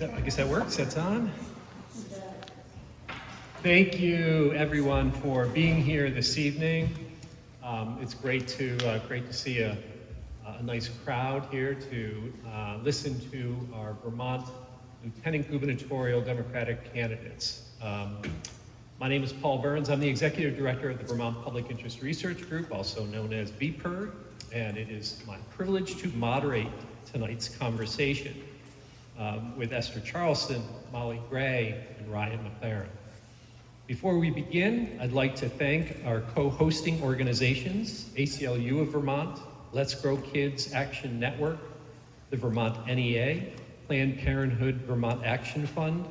I guess that works, that's on. Thank you everyone for being here this evening. It's great to see a nice crowd here to listen to our Vermont Lieutenant Gubernatorial Democratic candidates. My name is Paul Burns. I'm the Executive Director of the Vermont Public Interest Research Group, also known as VPIR, and it is my privilege to moderate tonight's conversation with Esther Charleston, Molly Gray, and Ryan McLaren. Before we begin, I'd like to thank our co-hosting organizations, ACLU of Vermont, Let's Grow Kids Action Network, the Vermont NEA, Planned Parenthood Vermont Action Fund,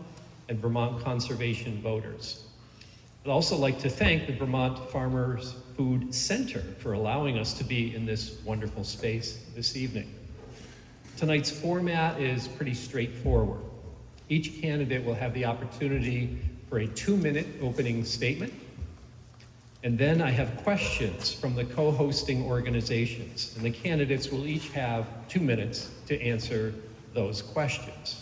and Vermont Conservation Voters. I'd also like to thank the Vermont Farmers Food Center for allowing us to be in this wonderful space this evening. Tonight's format is pretty straightforward. Each candidate will have the opportunity for a 2-minute opening statement. And then I have questions from the co-hosting organizations, and the candidates will each have 2 minutes to answer those questions.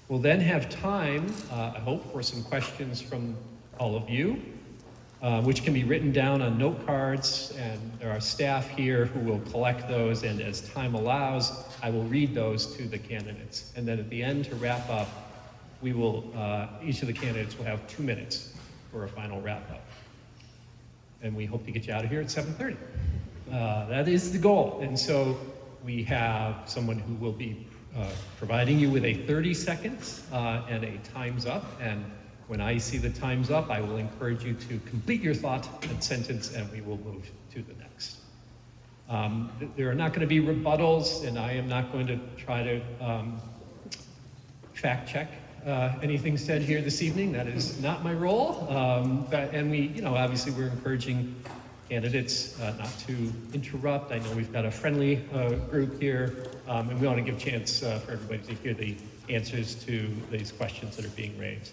We'll then have time, I hope, for some questions from all of you, which can be written down on note cards, and there are staff here who will collect those, and as time allows, I will read those to the candidates. And then at the end, to wrap up, we will, each of the candidates will have 2 minutes for a final wrap up. And we hope to get you out of here at 7:30. That is the goal. And so we have someone who will be providing you with a 30 seconds and a time's up. And when I see the time's up, I will encourage you to complete your thought and sentence, and we will move to the next. There are not going to be rebuttals, and I am not going to try to fact check anything said here this evening. That is not my role. And we, obviously we're encouraging candidates not to interrupt. I know we've got a friendly group here, and we want to give a chance for everybody to hear the answers to these questions that are being raised.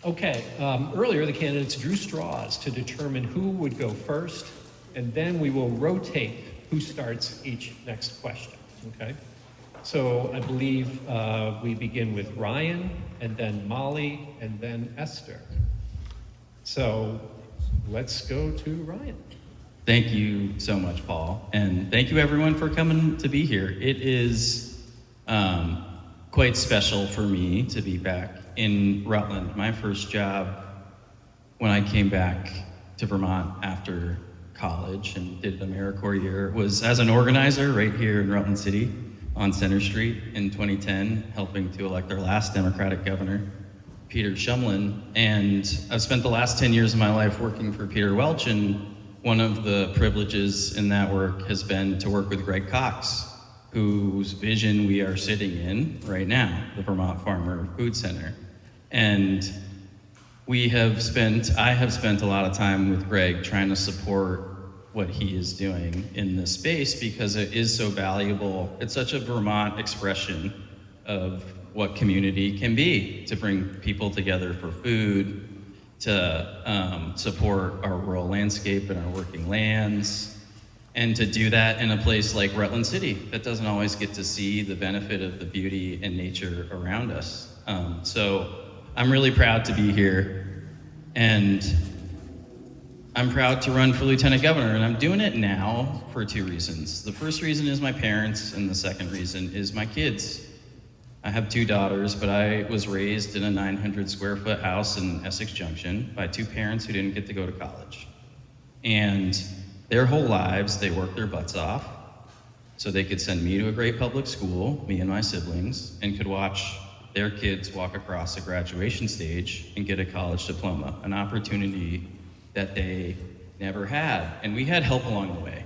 Okay, earlier the candidates drew straws to determine who would go first, and then we will rotate who starts each next question, okay? So I believe we begin with Ryan, and then Molly, and then Esther. So let's go to Ryan. Thank you so much, Paul, and thank you everyone for coming to be here. It is quite special for me to be back in Rutland. My first job when I came back to Vermont after college and did an AmeriCorps year was as an organizer right here in Rutland City on Center Street in 2010, helping to elect our last Democratic governor, Peter Shumlin. And I've spent the last 10 years of my life working for Peter Welch, and one of the privileges in that work has been to work with Greg Cox, whose vision we are sitting in right now, the Vermont Farmer Food Center. And I have spent a lot of time with Greg trying to support what he is doing in this space because it is so valuable. It's such a Vermont expression of what community can be, to bring people together for food, to support our rural landscape and our working lands, and to do that in a place like Rutland City that doesn't always get to see the benefit of the beauty and nature around us. So I'm really proud to be here, and I'm proud to run for lieutenant governor, and I'm doing it now for 2 reasons. The first reason is my parents, and the second reason is my kids. I have 2 daughters, but I was raised in a 900 square foot house in Essex Junction by 2 parents who didn't get to go to college. And their whole lives, they worked their butts off so they could send me to a great public school, me and my siblings, and could watch their kids walk across a graduation stage and get a college diploma, an opportunity that they never had. And we had help along the way.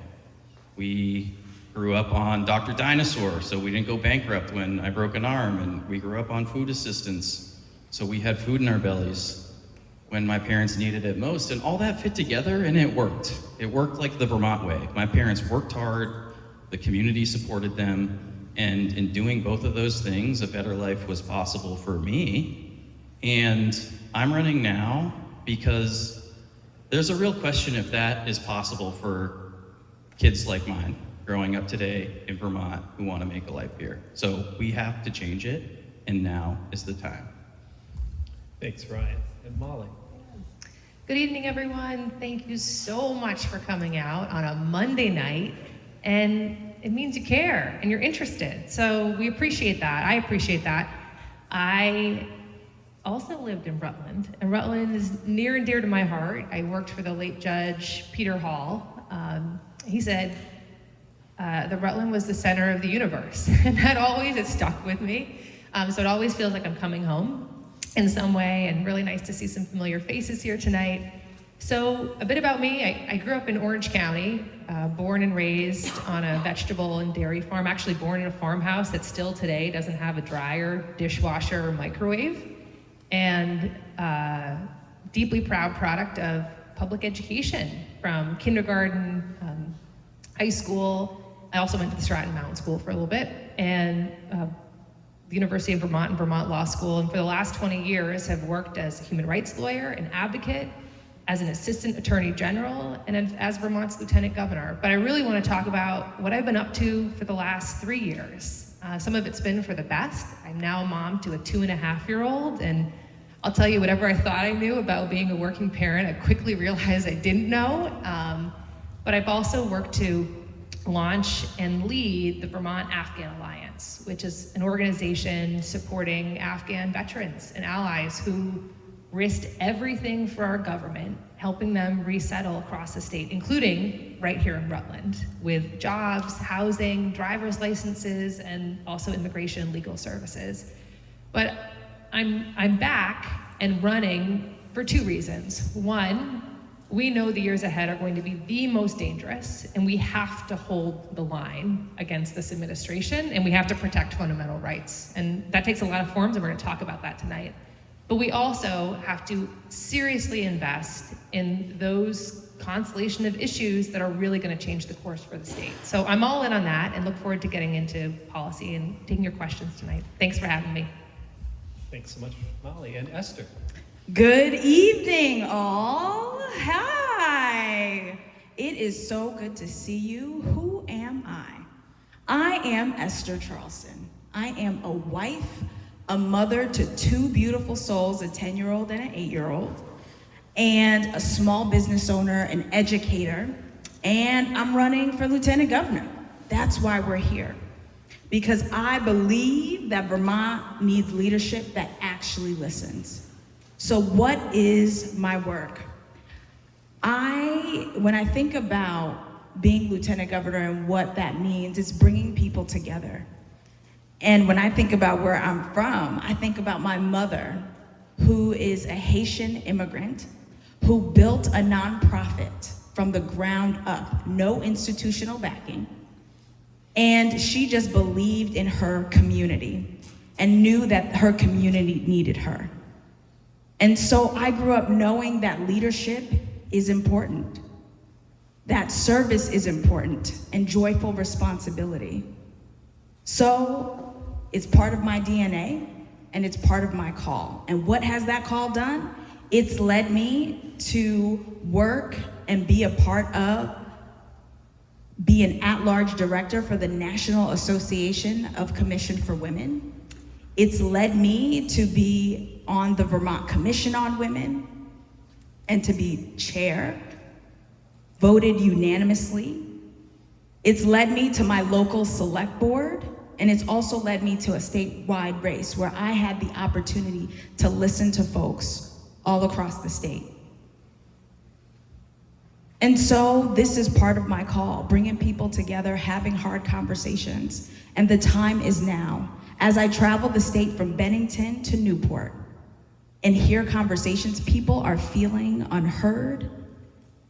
We grew up on Dr. Dinosaur, so we didn't go bankrupt when I broke an arm, and we grew up on food assistance, so we had food in our bellies when my parents needed it most, and all that fit together, and it worked. It worked like the Vermont way. My parents worked hard, the community supported them, and in doing both of those things, a better life was possible for me. And I'm running now because there's a real question if that is possible for kids like mine. growing up today in Vermont who want to make a life here. So we have to change it, and now is the time. Thanks, Ryan. And Molly. Good evening, everyone. Thank you so much for coming out on a Monday night. And it means you care and you're interested. So we appreciate that. I appreciate that. I also lived in Rutland, and Rutland is near and dear to my heart. I worked for the late Judge Peter Hall. He said the Rutland was the center of the universe, and that always has stuck with me. So it always feels like I'm coming home in some way, and really nice to see some familiar faces here tonight. So a bit about me, I grew up in Orange County, born and raised on a vegetable and dairy farm, actually born in a farmhouse that still today doesn't have a dryer, dishwasher, or microwave, and deeply proud product of public education from kindergarten, high school. I also went to the Stratton Mountain School for a little bit, and the University of Vermont and Vermont Law School, and for the last 20 years have worked as a human rights lawyer, an advocate, as an assistant attorney general, and as Vermont's lieutenant governor. But I really want to talk about what I've been up to for the last 3 years. Some of it's been for the best. I'm now a mom to a 2.5-year-old, and I'll tell you, whatever I thought I knew about being a working parent, I quickly realized I didn't know. But I've also worked to launch and lead the Vermont Afghan Alliance, which is an organization supporting Afghan veterans and allies who risked everything for our government, helping them resettle across the state, including right here in Rutland, with jobs, housing, driver's licenses, and also immigration and legal services. But I'm back and running for 2 reasons. One, we know the years ahead are going to be the most dangerous, and we have to hold the line against this administration, and we have to protect fundamental rights. And that takes a lot of forms, and we're going to talk about that tonight. But we also have to seriously invest in those constellation of issues that are really going to change the course for the state. So I'm all in on that and look forward to getting into policy and taking your questions tonight. Thanks for having me. Thanks so much, Molly. And Esther. Good evening, all. Hi. It is so good to see you. Who am I? I am Esther Charleston. I am a wife, a mother to 2 beautiful souls, a 10-year-old and an 8-year-old, and a small business owner, an educator, and I'm running for lieutenant governor. That's why we're here. Because I believe that Vermont needs leadership that actually listens. So what is my work? When I think about being lieutenant governor and what that means, it's bringing people together. And when I think about where I'm from, I think about my mother, who is a Haitian immigrant, who built a nonprofit from the ground up, no institutional backing. And she just believed in her community and knew that her community needed her. And so I grew up knowing that leadership is important, that service is important, and joyful responsibility. So it's part of my DNA, and it's part of my call. And what has that call done? It's led me to work and be a part of, be an at-large director for the National Association of Commission for Women. It's led me to be on the Vermont Commission on Women and to be chair, voted unanimously. It's led me to my local select board, and it's also led me to a statewide race where I had the opportunity to listen to folks all across the state. And so this is part of my call, bringing people together, having hard conversations, and the time is now. As I travel the state from Bennington to Newport and hear conversations, people are feeling unheard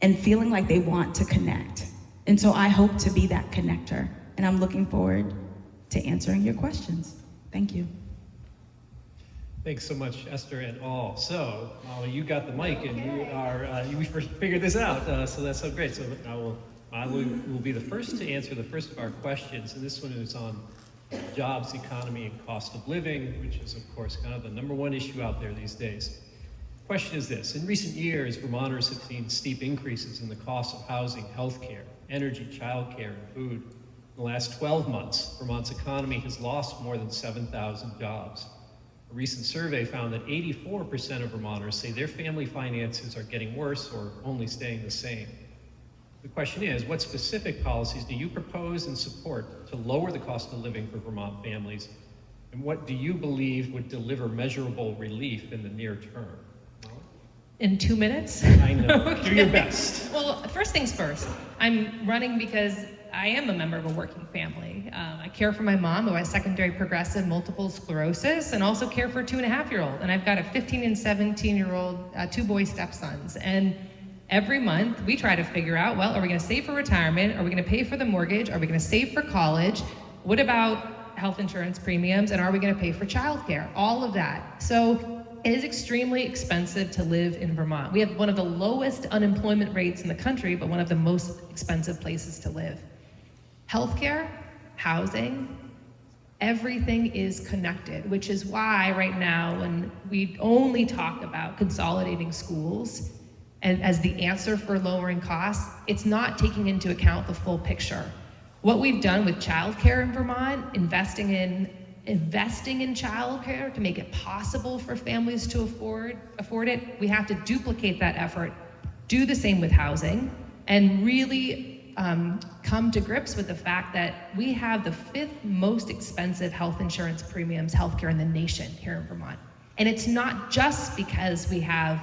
and feeling like they want to connect. And so I hope to be that connector, and I'm looking forward to answering your questions. Thank you. Thanks so much, Esther and all. So, Molly, you got the mic, and we figured this out, so that's so great. So Molly will be the first to answer the first of our questions, and this one is on jobs, economy, and cost of living, which is, of course, kind of the #1 issue out there these days. The question is this: in recent years, Vermonters have seen steep increases in the cost of housing, healthcare, energy, childcare, and food. In the last 12 months, Vermont's economy has lost more than 7,000 jobs. A recent survey found that 84% of Vermonters say their family finances are getting worse or only staying the same. The question is, what specific policies do you propose and support to lower the cost of living for Vermont families? And what do you believe would deliver measurable relief in the near term? In 2 minutes? I know. Do your best. Well, first things first. I'm running because I am a member of a working family. I care for my mom who has secondary progressive multiple sclerosis and also care for a 2.5-year-old. And I've got a 15 and 17-year-old, 2 boy stepsons. And every month we try to figure out, well, are we gonna save for retirement? Are we gonna pay for the mortgage? Are we gonna save for college? What about health insurance premiums? And are we gonna pay for childcare? All of that. So it is extremely expensive to live in Vermont. We have one of the lowest unemployment rates in the country, but one of the most expensive places to live. Healthcare, housing, everything is connected, which is why right now when we only talk about consolidating schools and as the answer for lowering costs, it's not taking into account the full picture. What we've done with childcare in Vermont, investing in childcare to make it possible for families to afford it, we have to duplicate that effort, do the same with housing, and really come to grips with the fact that we have the 5th most expensive health insurance premiums healthcare in the nation here in Vermont. And it's not just because we have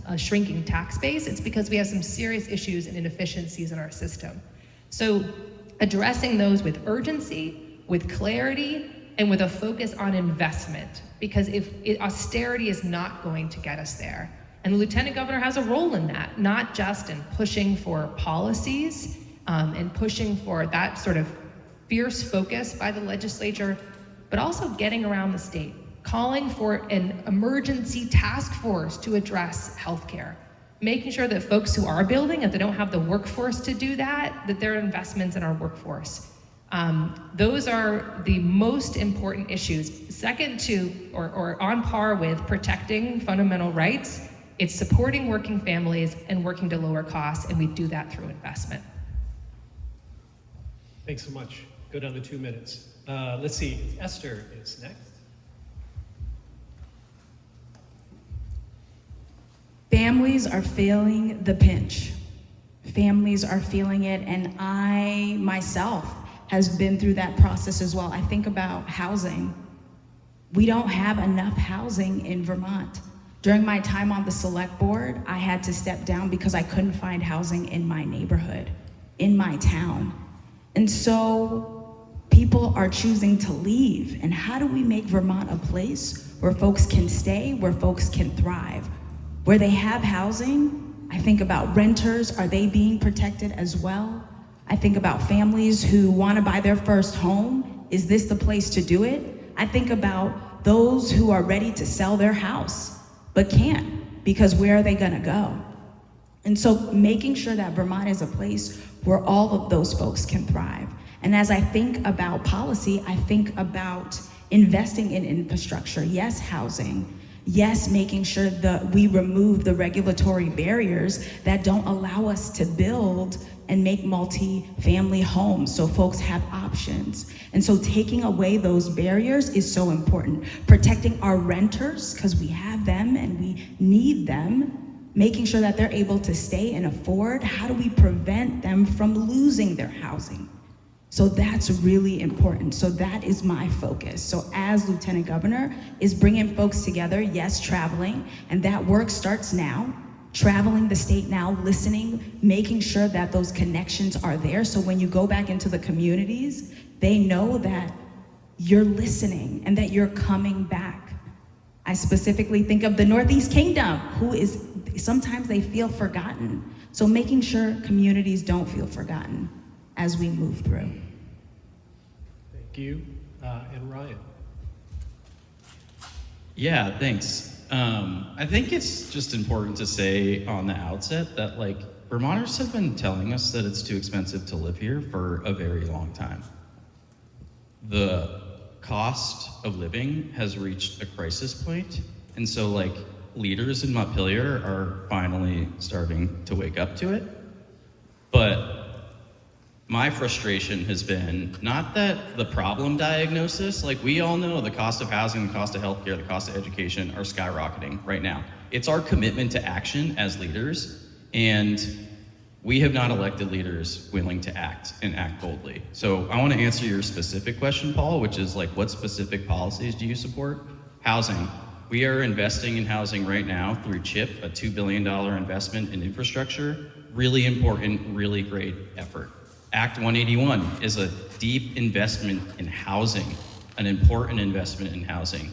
a shrinking tax base, it's because we have some serious issues and inefficiencies in our system. So addressing those with urgency, with clarity, and with a focus on investment, because austerity is not going to get us there. And the Lieutenant Governor has a role in that, not just in pushing for policies and pushing for that sort of fierce focus by the legislature, but also getting around the state, calling for an emergency task force to address healthcare, making sure that folks who are building, if they don't have the workforce to do that, that there are investments in our workforce. Those are the most important issues. Second to, or on par with protecting fundamental rights, it's supporting working families and working to lower costs, and we do that through investment. Thanks so much. Good on the 2 minutes. Let's see, Esther is next. Families are feeling the pinch. Families are feeling it, and I myself has been through that process as well. I think about housing. We don't have enough housing in Vermont. During my time on the select board, I had to step down because I couldn't find housing in my neighborhood, in my town. And so people are choosing to leave. And how do we make Vermont a place where folks can stay, where folks can thrive? Where they have housing, I think about renters, are they being protected as well? I think about families who want to buy their first home. Is this the place to do it? I think about those who are ready to sell their house, but can't, because where are they gonna go? And so making sure that Vermont is a place where all of those folks can thrive. And as I think about policy, I think about investing in infrastructure. Yes, housing. Yes, making sure that we remove the regulatory barriers that don't allow us to build and make multi-family homes so folks have options. And so taking away those barriers is so important. Protecting our renters, because we have them and we need them, making sure that they're able to stay and afford. How do we prevent them from losing their housing? So that's really important. So that is my focus. So as Lieutenant Governor is bringing folks together, yes, traveling, and that work starts now. Traveling the state now, listening, making sure that those connections are there. So when you go back into the communities, they know that you're listening and that you're coming back. I specifically think of the Northeast Kingdom, who is, sometimes they feel forgotten. So making sure communities don't feel forgotten as we move through. Thank you. And Ryan. Yeah, thanks. I think it's just important to say on the outset that Vermonters have been telling us that it's too expensive to live here for a very long time. The cost of living has reached a crisis point, and so leaders in Montpelier are finally starting to wake up to it. But my frustration has been not that the problem diagnosis, like we all know the cost of housing, the cost of healthcare, the cost of education are skyrocketing right now. It's our commitment to action as leaders, and we have not elected leaders willing to act and act boldly. So I want to answer your specific question, Paul, which is like, what specific policies do you support? Housing. We are investing in housing right now through CHIP, a $2 billion investment in infrastructure. Really important, really great effort. Act 181 is a deep investment in housing, an important investment in housing.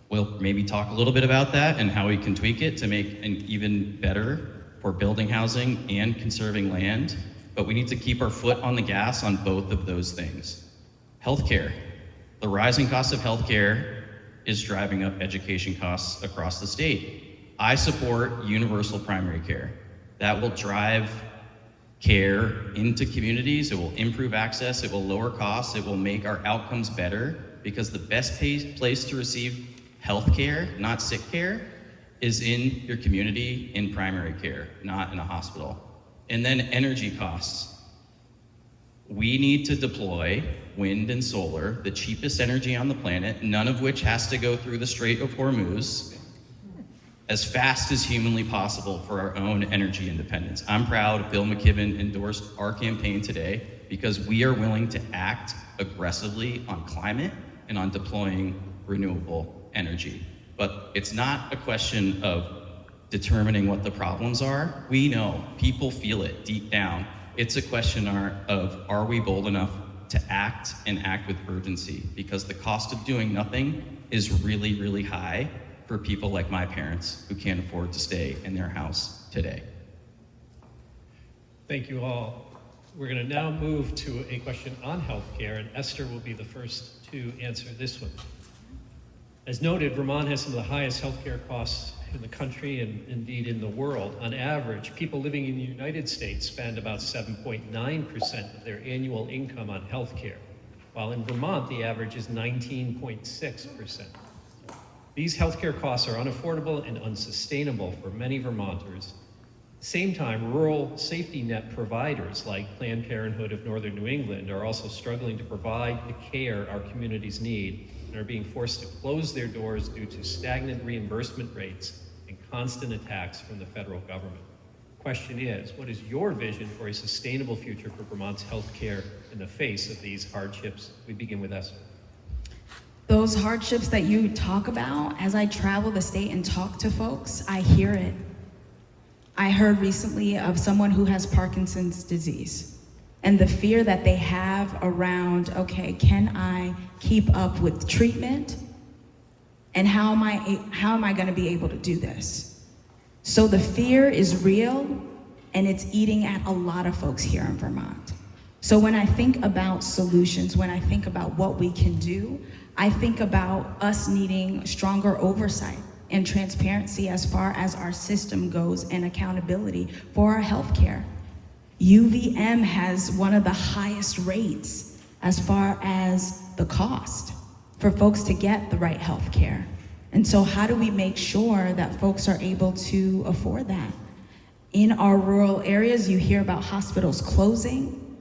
We'll maybe talk a little bit about that and how we can tweak it to make an even better for building housing and conserving land, but we need to keep our foot on the gas on both of those things. Healthcare. The rising cost of healthcare is driving up education costs across the state. I support universal primary care. That will drive care into communities, it will improve access, it will lower costs, it will make our outcomes better, because the best place to receive health care, not sick care, is in your community in primary care, not in a hospital. And then energy costs. We need to deploy wind and solar, the cheapest energy on the planet, none of which has to go through the Strait of Hormuz, as fast as humanly possible for our own energy independence. I'm proud Bill McKibben endorsed our campaign today because we are willing to act aggressively on climate and on deploying renewable energy. But it's not a question of determining what the problems are. We know, people feel it deep down. It's a question of, are we bold enough to act and act with urgency? Because the cost of doing nothing is really, really high for people like my parents who can't afford to stay in their house today. Thank you all. We're going to now move to a question on healthcare, and Esther will be the first to answer this one. As noted, Vermont has some of the highest healthcare costs in the country and indeed in the world. On average, people living in the United States spend about 7.9% of their annual income on healthcare, while in Vermont, the average is 19.6%. These healthcare costs are unaffordable and unsustainable for many Vermonters. At the same time, rural safety net providers like Planned Parenthood of Northern New England are also struggling to provide the care our communities need and are being forced to close their doors due to stagnant reimbursement rates and constant attacks from the federal government. The question is, what is your vision for a sustainable future for Vermont's healthcare in the face of these hardships? We begin with Esther. Those hardships that you talk about, as I travel the state and talk to folks, I hear it. I heard recently of someone who has Parkinson's disease and the fear that they have around, okay, can I keep up with treatment? And how am I gonna be able to do this? So the fear is real, and it's eating at a lot of folks here in Vermont. So when I think about solutions, when I think about what we can do, I think about us needing stronger oversight and transparency as far as our system goes and accountability for our healthcare. UVM has one of the highest rates as far as the cost for folks to get the right health care. And so how do we make sure that folks are able to afford that? In our rural areas, you hear about hospitals closing.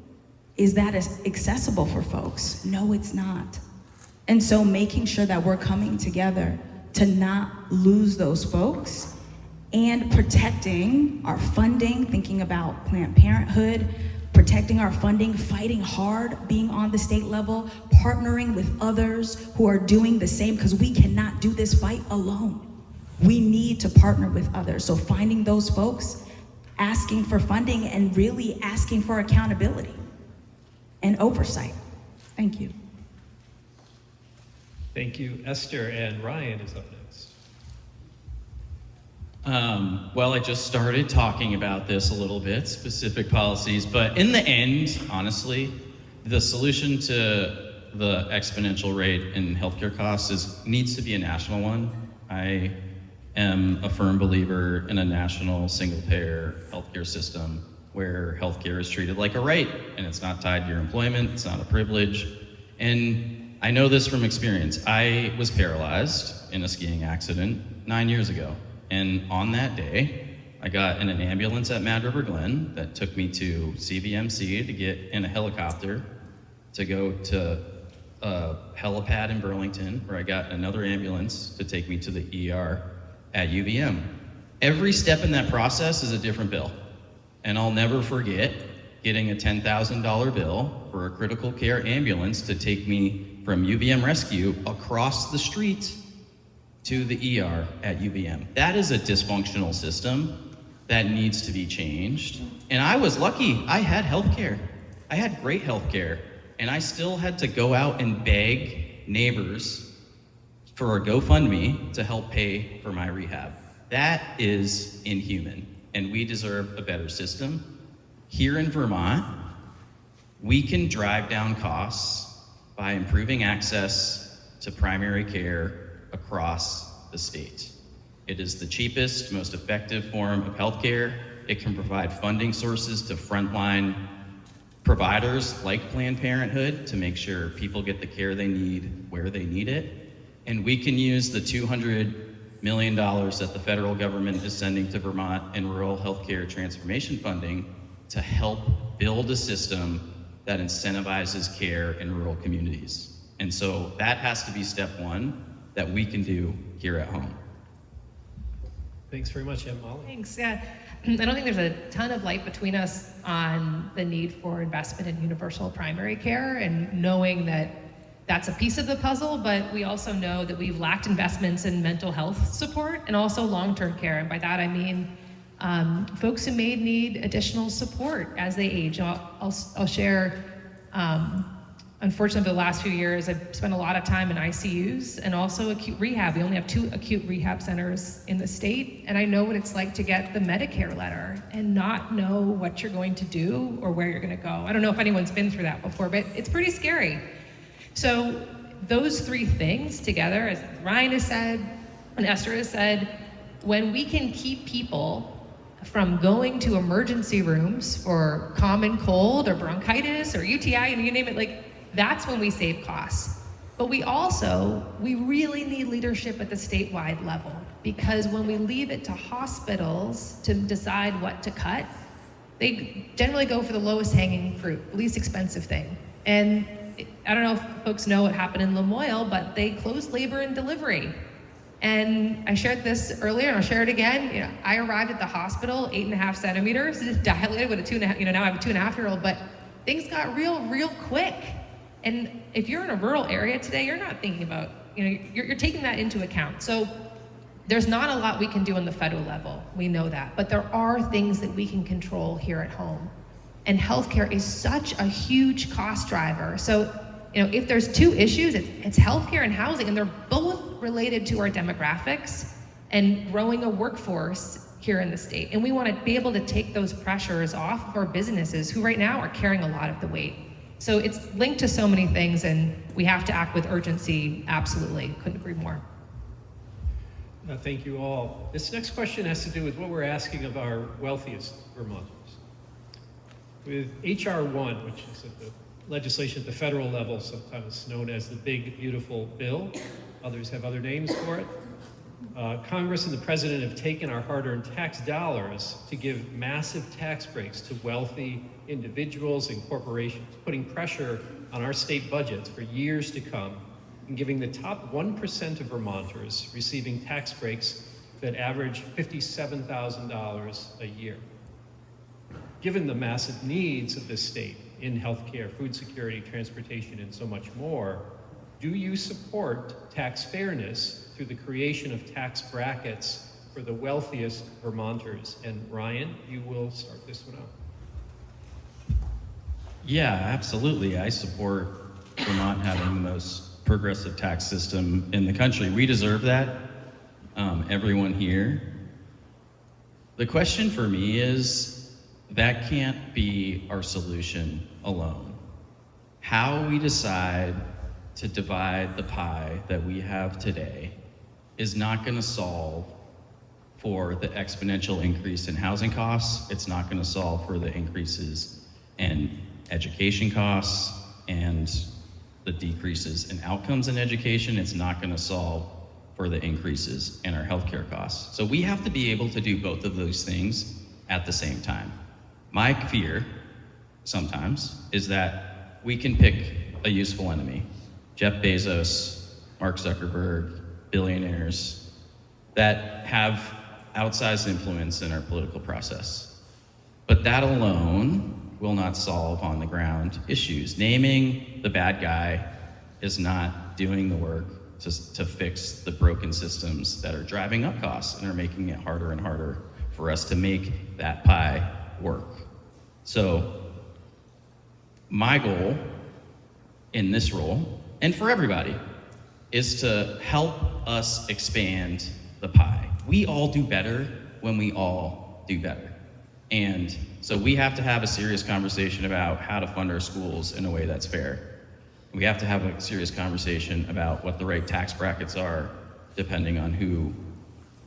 Is that accessible for folks? No, it's not. And so making sure that we're coming together to not lose those folks and protecting our funding, thinking about Planned Parenthood, protecting our funding, fighting hard, being on the state level, partnering with others who are doing the same, because we cannot do this fight alone. We need to partner with others. So finding those folks, asking for funding, and really asking for accountability and oversight. Thank you. Thank you, Esther, and Ryan is up next. Well, I just started talking about this a little bit, specific policies, but in the end, honestly, the solution to the exponential rate in healthcare costs needs to be a national one. I am a firm believer in a national single-payer healthcare system where healthcare is treated like a right, and it's not tied to your employment, it's not a privilege. And I know this from experience. I was paralyzed in a skiing accident 9 years ago. And on that day, I got in an ambulance at Mad River Glen that took me to CVMC to get in a helicopter to go to a helipad in Burlington, where I got another ambulance to take me to the ER at UVM. Every step in that process is a different bill. And I'll never forget getting a $10,000 bill for a critical care ambulance to take me from UVM Rescue across the street to the ER at UVM. That is a dysfunctional system that needs to be changed. And I was lucky, I had healthcare. I had great healthcare, and I still had to go out and beg neighbors for a GoFundMe to help pay for my rehab. That is inhuman, and we deserve a better system. Here in Vermont, we can drive down costs by improving access to primary care across the state. It is the cheapest, most effective form of healthcare. It can provide funding sources to frontline providers like Planned Parenthood to make sure people get the care they need where they need it. And we can use the $200 million that the federal government is sending to Vermont in rural healthcare transformation funding to help build a system that incentivizes care in rural communities. And so that has to be step one that we can do here at home. Thanks very much, Molly. Thanks. Yeah, I don't think there's a ton of light between us on the need for investment in universal primary care, and knowing that that's a piece of the puzzle, but we also know that we've lacked investments in mental health support and also long-term care. And by that I mean folks who may need additional support as they age. I'll share, unfortunately, the last few years, I've spent a lot of time in ICUs and also acute rehab. We only have 2 acute rehab centers in the state, and I know what it's like to get the Medicare letter and not know what you're going to do or where you're going to go. I don't know if anyone's been through that before, but it's pretty scary. So those 3 things together, as Ryan has said and Esther has said, when we can keep people from going to emergency rooms for common cold or bronchitis or UTI, and you name it, like, that's when we save costs. But we really need leadership at the statewide level, because when we leave it to hospitals to decide what to cut, they generally go for the lowest hanging fruit, least expensive thing. And I don't know if folks know what happened in Lamoille, but they closed labor and delivery. And I shared this earlier, and I'll share it again. You know, I arrived at the hospital 8.5 centimeters, dilated with a 2.5. Now I have a 2.5-year-old, but things got real quick. And if you're in a rural area today, you're not thinking about, you're taking that into account. So there's not a lot we can do on the federal level. We know that, but there are things that we can control here at home. And healthcare is such a huge cost driver. So, if there's 2 issues, it's healthcare and housing, and they're both related to our demographics and growing a workforce here in the state. And we want to be able to take those pressures off of our businesses, who right now are carrying a lot of the weight. So it's linked to so many things, and we have to act with urgency. Absolutely, couldn't agree more. Thank you all. This next question has to do with what we're asking of our wealthiest Vermonters. With H.R. 1, which is the legislation at the federal level, sometimes known as the Big Beautiful Bill, others have other names for it. Congress and the President have taken our hard-earned tax dollars to give massive tax breaks to wealthy individuals and corporations, putting pressure on our state budgets for years to come, and giving the top 1% of Vermonters receiving tax breaks that average $57,000 a year. Given the massive needs of this state in healthcare, food security, transportation, and so much more, do you support tax fairness through the creation of tax brackets for the wealthiest Vermonters? And Ryan, you will start this one out. Yeah, absolutely. I support Vermont having the most progressive tax system in the country. We deserve that, everyone here. The question for me is, that can't be our solution alone. How we decide to divide the pie that we have today is not going to solve for the exponential increase in housing costs. It's not going to solve for the increases in education costs and the decreases in outcomes in education. It's not going to solve for the increases in our healthcare costs. So we have to be able to do both of those things at the same time. My fear sometimes is that we can pick a useful enemy. Jeff Bezos, Mark Zuckerberg, billionaires that have outsized influence in our political process. But that alone will not solve on the ground issues. Naming the bad guy is not doing the work to fix the broken systems that are driving up costs and are making it harder and harder for us to make that pie work. So my goal in this role, and for everybody, is to help us expand the pie. We all do better when we all do better. And so we have to have a serious conversation about how to fund our schools in a way that's fair. We have to have a serious conversation about what the right tax brackets are, depending on who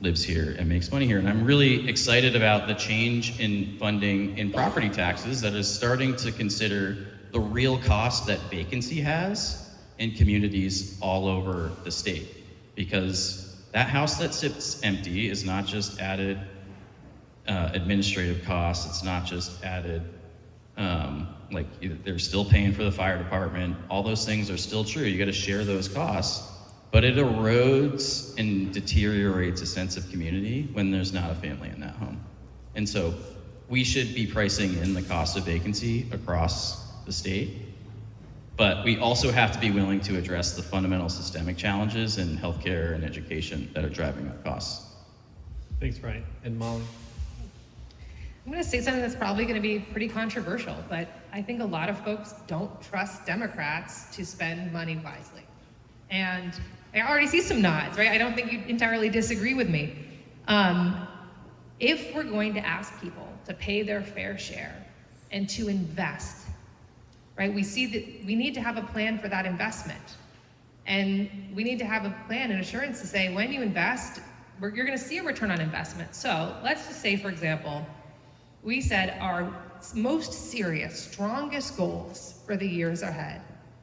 lives here and makes money here. And I'm really excited about the change in funding in property taxes that is starting to consider the real cost that vacancy has in communities all over the state. Because that house that sits empty is not just added administrative costs, it's not just added, they're still paying for the fire department, all those things are still true, you gotta share those costs, but it erodes and deteriorates a sense of community when there's not a family in that home. And so we should be pricing in the cost of vacancy across the state, but we also have to be willing to address the fundamental systemic challenges in healthcare and education that are driving up costs. Thanks, Ryan. And Molly? I'm going to say something that's probably going to be pretty controversial, but I think a lot of folks don't trust Democrats to spend money wisely. And I already see some nods, right? I don't think you entirely disagree with me. If we're going to ask people to pay their fair share and to invest, right? We see that we need to have a plan for that investment. And we need to have a plan and assurance to say, when you invest, you're going to see a return on investment. So let's just say, for example, we said our most serious, strongest goals for the years ahead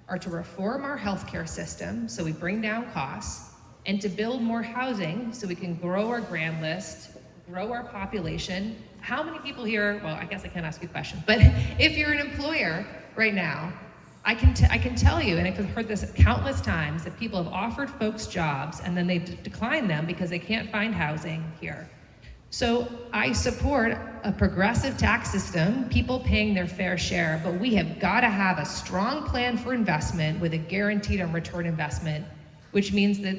are to reform our healthcare system so we bring down costs, and to build more housing so we can grow our grand list, grow our population. How many people here, well, I guess I can't ask you a question, but if you're an employer right now, I can tell you, and I've heard this countless times, that people have offered folks jobs and then they decline them because they can't find housing here. So I support a progressive tax system, people paying their fair share, but we have got to have a strong plan for investment with a guaranteed and return investment, which means that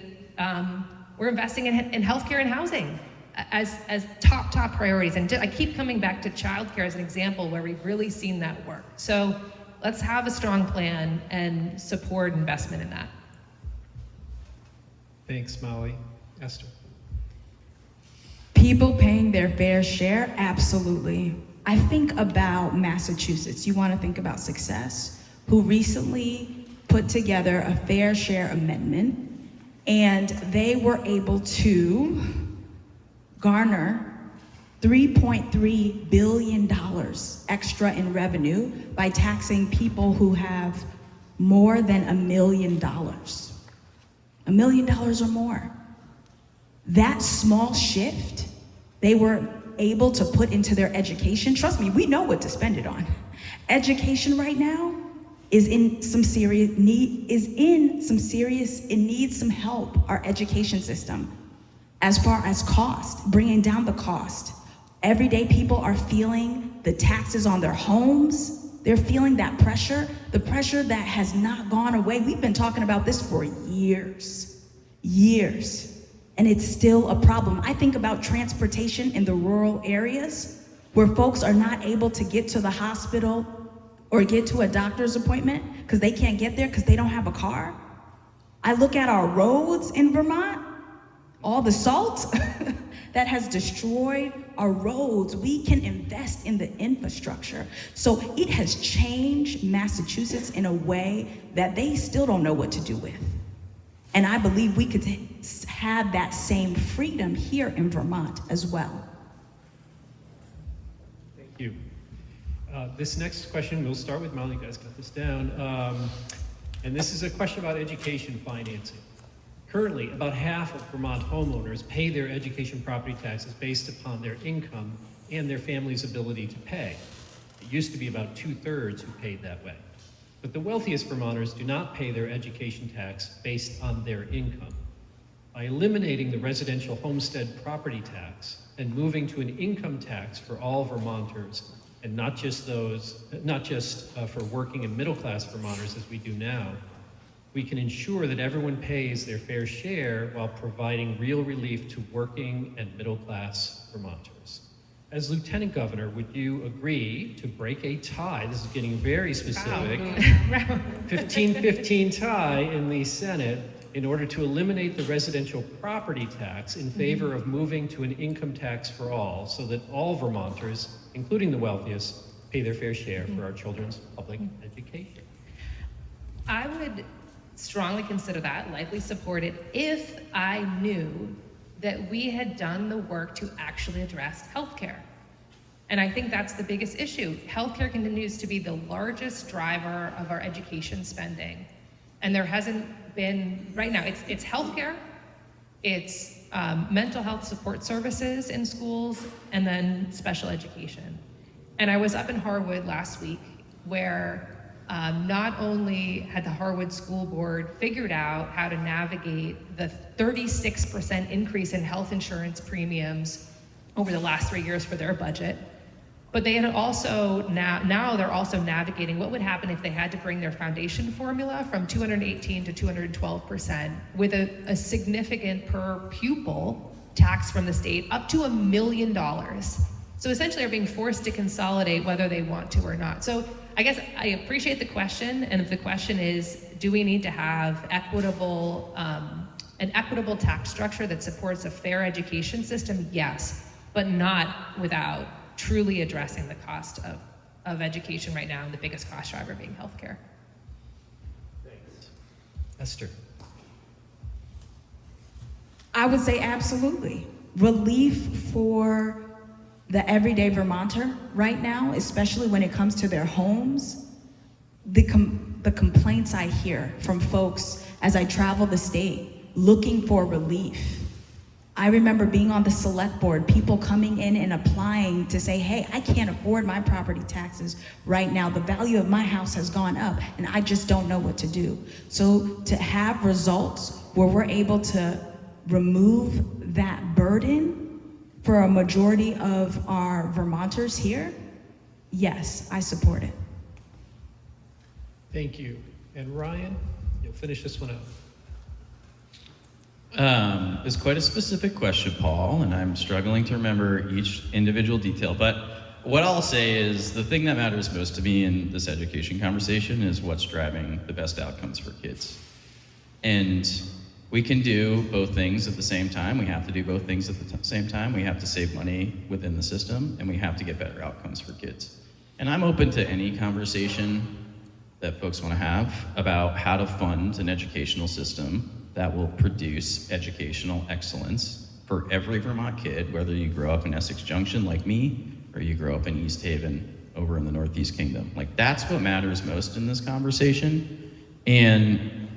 we're investing in healthcare and housing as top priorities. And I keep coming back to childcare as an example where we've really seen that work. So let's have a strong plan and support investment in that. Thanks, Molly. Esther? People paying their fair share, absolutely. I think about Massachusetts. You want to think about success, who recently put together a fair share amendment, and they were able to garner $3.3 billion extra in revenue by taxing people who have more than $1 million. $1 million or more. That small shift they were able to put into their education. Trust me, we know what to spend it on. Education right now is in some serious need, it needs some help, our education system. As far as cost, bringing down the cost. Everyday people are feeling the taxes on their homes. They're feeling that pressure, the pressure that has not gone away. We've been talking about this for years, and it's still a problem. I think about transportation in the rural areas where folks are not able to get to the hospital or get to a doctor's appointment because they can't get there because they don't have a car. I look at our roads in Vermont, all the salt that has destroyed our roads. We can invest in the infrastructure. So it has changed Massachusetts in a way that they still don't know what to do with. And I believe we could have that same freedom here in Vermont as well. Thank you. This next question, we'll start with Molly. You guys got this down. And this is a question about education financing. Currently, about half of Vermont homeowners pay their education property taxes based upon their income and their family's ability to pay. It used to be about 2/3 who paid that way. But the wealthiest Vermonters do not pay their education tax based on their income. By eliminating the residential homestead property tax and moving to an income tax for all Vermonters, and not just for working and middle-class Vermonters as we do now, we can ensure that everyone pays their fair share while providing real relief to working and middle-class Vermonters. As Lieutenant Governor, would you agree to break a tie? This is getting very specific. 15-15 tie in the Senate in order to eliminate the residential property tax in favor of moving to an income tax for all, so that all Vermonters, including the wealthiest, pay their fair share for our children's public education. I would strongly consider that, likely support it, if I knew that we had done the work to actually address healthcare. And I think that's the biggest issue. Healthcare continues to be the largest driver of our education spending. And there hasn't been, right now, it's healthcare, it's mental health support services in schools, and then special education. And I was up in Harwood last week where not only had the Harwood School Board figured out how to navigate the 36% increase in health insurance premiums over the last 3 years for their budget, but they had also, now they're also navigating what would happen if they had to bring their foundation formula from 218 to 212% with a significant per pupil tax from the state up to $1 million. So essentially they're being forced to consolidate whether they want to or not. So I guess I appreciate the question, and if the question is, do we need to have an equitable tax structure that supports a fair education system? Yes, but not without truly addressing the cost of education right now, and the biggest cost driver being healthcare. Thanks. Esther. I would say absolutely. Relief for the everyday Vermonter right now, especially when it comes to their homes, the complaints I hear from folks as I travel the state looking for relief. I remember being on the select board, people coming in and applying to say, hey, I can't afford my property taxes right now. The value of my house has gone up and I just don't know what to do. So to have results where we're able to remove that burden for a majority of our Vermonters here, yes, I support it. Thank you. And Ryan, you'll finish this one up. It's quite a specific question, Paul, and I'm struggling to remember each individual detail. But what I'll say is the thing that matters most to me in this education conversation is what's driving the best outcomes for kids. And we can do both things at the same time. We have to do both things at the same time. We have to save money within the system, and we have to get better outcomes for kids. And I'm open to any conversation that folks want to have about how to fund an educational system that will produce educational excellence for every Vermont kid, whether you grow up in Essex Junction like me, or you grow up in East Haven over in the Northeast Kingdom. Like, that's what matters most in this conversation. And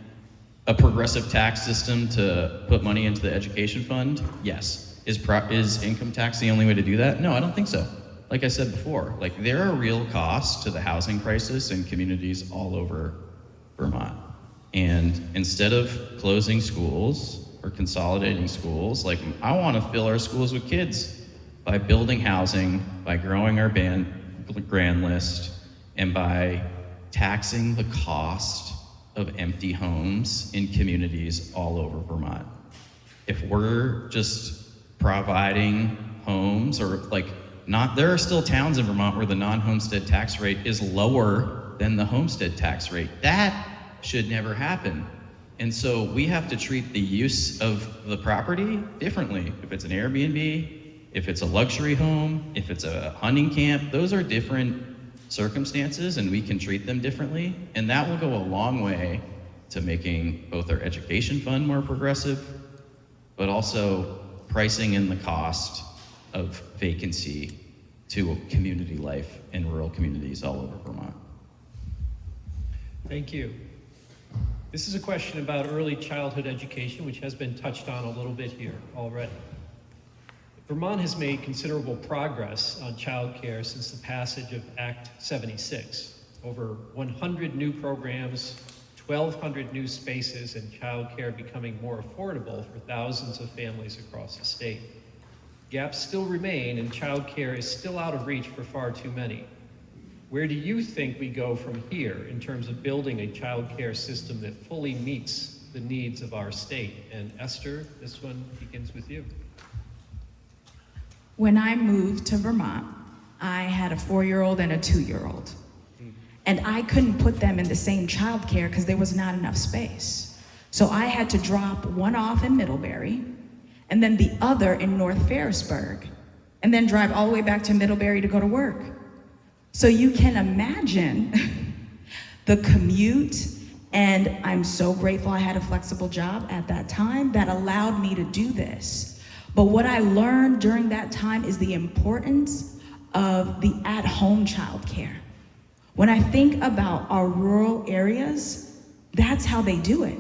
a progressive tax system to put money into the education fund, yes. Is income tax the only way to do that? No, I don't think so. Like I said before, like, there are real costs to the housing crisis in communities all over Vermont. And instead of closing schools or consolidating schools, like, I want to fill our schools with kids by building housing, by growing our grand list, and by taxing the cost of empty homes in communities all over Vermont. If we're just providing homes, or like, not, there are still towns in Vermont where the non-homestead tax rate is lower than the homestead tax rate. That should never happen. And so we have to treat the use of the property differently. If it's an Airbnb, if it's a luxury home, if it's a hunting camp, those are different circumstances, and we can treat them differently. And that will go a long way to making both our education fund more progressive, but also pricing in the cost of vacancy to community life in rural communities all over Vermont. Thank you. This is a question about early childhood education, which has been touched on a little bit here already. Vermont has made considerable progress on childcare since the passage of Act 76. Over 100 new programs, 1,200 new spaces, and childcare becoming more affordable for thousands of families across the state. Gaps still remain, and childcare is still out of reach for far too many. Where do you think we go from here in terms of building a childcare system that fully meets the needs of our state? And Esther, this one begins with you. When I moved to Vermont, I had a 4-year-old and a 2-year-old. And I couldn't put them in the same childcare because there was not enough space. So I had to drop one off in Middlebury, and then the other in North Ferrisburg, and then drive all the way back to Middlebury to go to work. So you can imagine the commute, and I'm so grateful I had a flexible job at that time that allowed me to do this. But what I learned during that time is the importance of the at-home childcare. When I think about our rural areas, that's how they do it.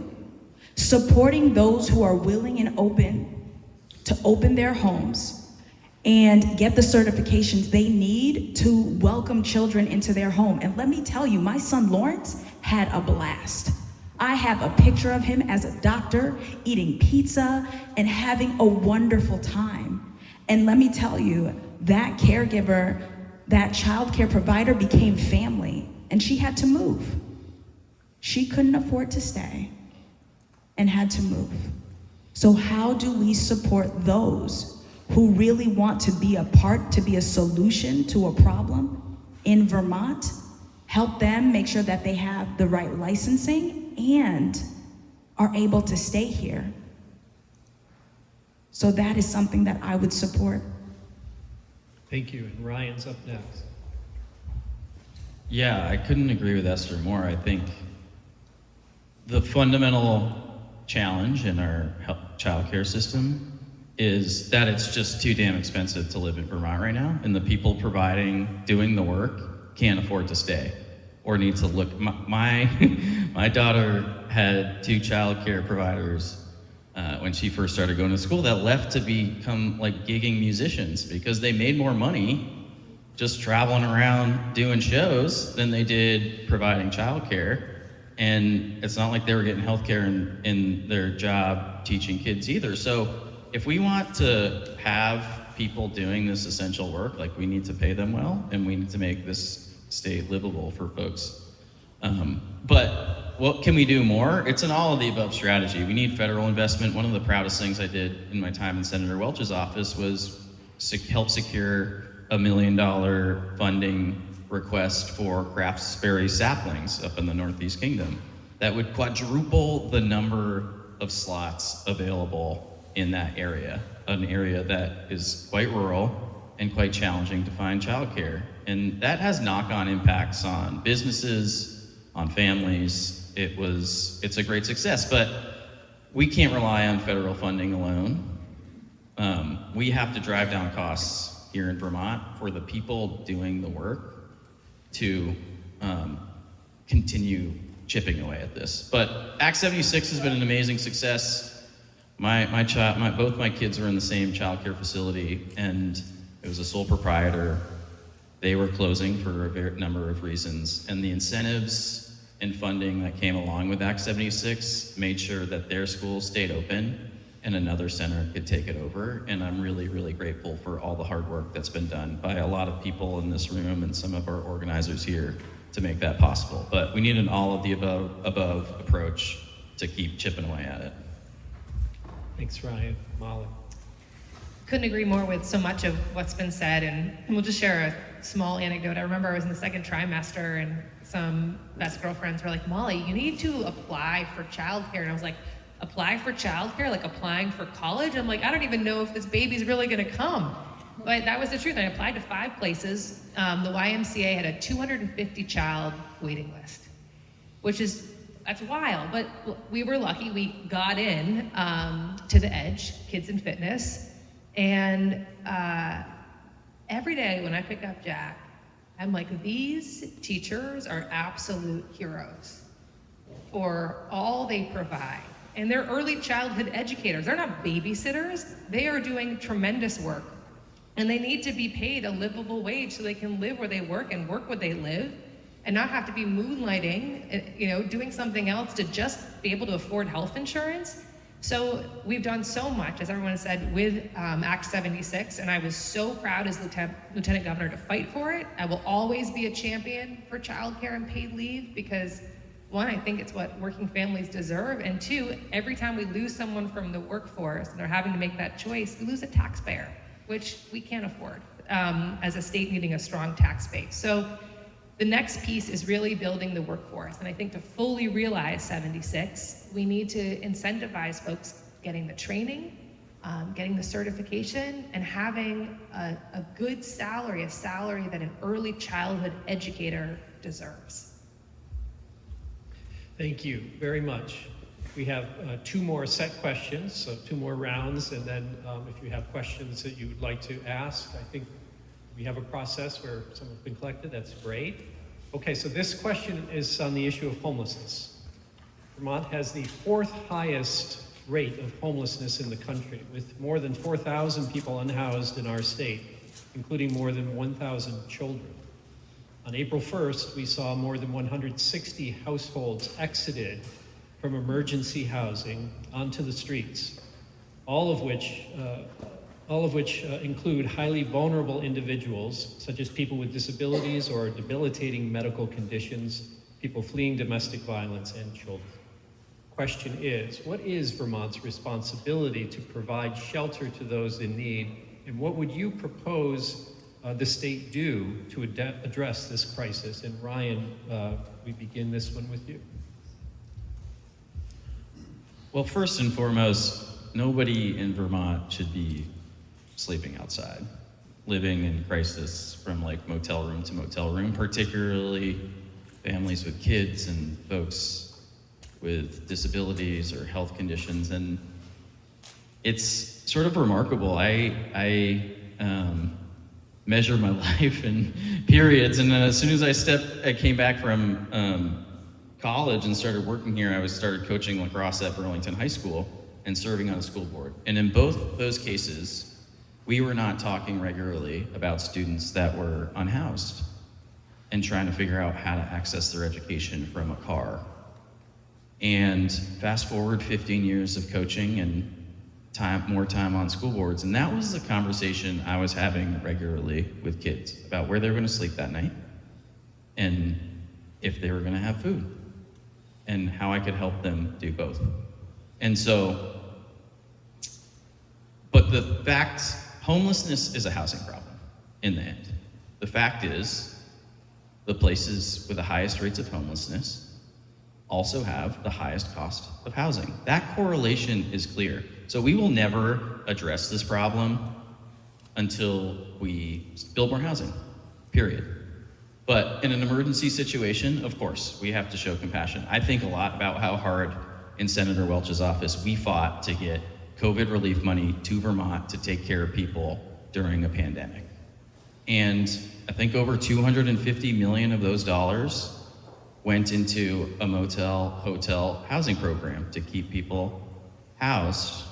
Supporting those who are willing and open to open their homes and get the certifications they need to welcome children into their home. And let me tell you, my son Lawrence had a blast. I have a picture of him as a doctor eating pizza and having a wonderful time. And let me tell you, that caregiver, that child care provider became family, and she had to move. She couldn't afford to stay and had to move. So how do we support those who really want to be a part, to be a solution to a problem in Vermont? Help them make sure that they have the right licensing and are able to stay here. So that is something that I would support. Thank you. And Ryan's up next. Yeah, I couldn't agree with Esther more. I think the fundamental challenge in our childcare system is that it's just too damn expensive to live in Vermont right now, and the people doing the work can't afford to stay or need to look. My daughter had 2 childcare providers when she first started going to school that left to become like gigging musicians because they made more money just traveling around doing shows than they did providing childcare. And it's not like they were getting healthcare in their job teaching kids either. So if we want to have people doing this essential work, like, we need to pay them well, and we need to make this state livable for folks. But what can we do more? It's an all of the above strategy. We need federal investment. One of the proudest things I did in my time in Senator Welch's office was help secure $1 million funding request for craftsberry saplings up in the Northeast Kingdom. That would quadruple the number of slots available in that area, an area that is quite rural and quite challenging to find childcare. And that has knock-on impacts on businesses, on families. It's a great success, but we can't rely on federal funding alone. We have to drive down costs here in Vermont for the people doing the work to continue chipping away at this. But Act 76 has been an amazing success. Both my kids were in the same childcare facility, and it was a sole proprietor. They were closing for a number of reasons, and the incentives and funding that came along with Act 76 made sure that their school stayed open and another center could take it over. And I'm really, really grateful for all the hard work that's been done by a lot of people in this room and some of our organizers here to make that possible. But we need an all of the above approach to keep chipping away at it. Thanks, Ryan. Molly. Couldn't agree more with so much of what's been said, and we'll just share a small anecdote. I remember I was in the second trimester, and some best girlfriends were like, "Molly, you need to apply for childcare." And I was like, "Apply for childcare? Like applying for college?" I'm like, I don't even know if this baby's really gonna come. But that was the truth. I applied to 5 places. The YMCA had a 250 child waiting list, that's wild, but we were lucky. We got in to the Edge, Kids in Fitness, and every day when I pick up Jack, I'm like, these teachers are absolute heroes. for all they provide. And they're early childhood educators. They're not babysitters. They are doing tremendous work. And they need to be paid a livable wage so they can live where they work and work where they live and not have to be moonlighting, doing something else to just be able to afford health insurance. So we've done so much, as everyone said, with Act 76, and I was so proud as Lieutenant Governor to fight for it. I will always be a champion for childcare and paid leave because, one, I think it's what working families deserve, and two, every time we lose someone from the workforce and they're having to make that choice, we lose a taxpayer, which we can't afford as a state needing a strong tax base. So the next piece is really building the workforce. And I think to fully realize 76, we need to incentivize folks getting the training, getting the certification, and having a good salary, a salary that an early childhood educator deserves. Thank you very much. We have two more set questions, so two more rounds, and then if you have questions that you would like to ask, I think we have a process where some have been collected. That's great. Okay, so this question is on the issue of homelessness. Vermont has the 4th highest rate of homelessness in the country, with more than 4,000 people unhoused in our state, including more than 1,000 children. On April 1st, we saw more than 160 households exited from emergency housing onto the streets, all of which include highly vulnerable individuals, such as people with disabilities or debilitating medical conditions, people fleeing domestic violence, and children. Question is, what is Vermont's responsibility to provide shelter to those in need, and what would you propose the state do to address this crisis? And Ryan, we begin this one with you. Well, first and foremost, nobody in Vermont should be sleeping outside, living in crisis from like motel room to motel room, particularly families with kids and folks with disabilities or health conditions. And it's sort of remarkable. I measure my life in periods, and then as soon as I came back from college and started working here, I started coaching lacrosse at Burlington High School and serving on a school board. And in both those cases, we were not talking regularly about students that were unhoused and trying to figure out how to access their education from a car. And fast forward 15 years of coaching and more time on school boards, and that was the conversation I was having regularly with kids about where they were going to sleep that night and if they were going to have food and how I could help them do both. And so, but the fact, homelessness is a housing problem in the end. The fact is, the places with the highest rates of homelessness also have the highest cost of housing. That correlation is clear. So we will never address this problem until we build more housing, period. But in an emergency situation, of course, we have to show compassion. I think a lot about how hard in Senator Welch's office we fought to get COVID relief money to Vermont to take care of people during a pandemic. And I think over $250 million of those dollars went into a motel, hotel housing program to keep people housed.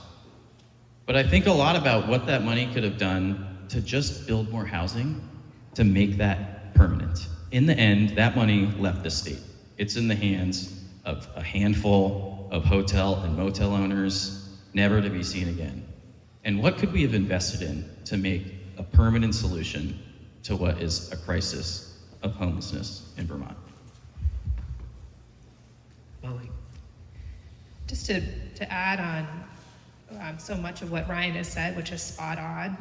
But I think a lot about what that money could have done to just build more housing to make that permanent. In the end, that money left the state. It's in the hands of a handful of hotel and motel owners, never to be seen again. And what could we have invested in to make a permanent solution to what is a crisis of homelessness in Vermont? Molly. Just to add on so much of what Ryan has said, which is spot on,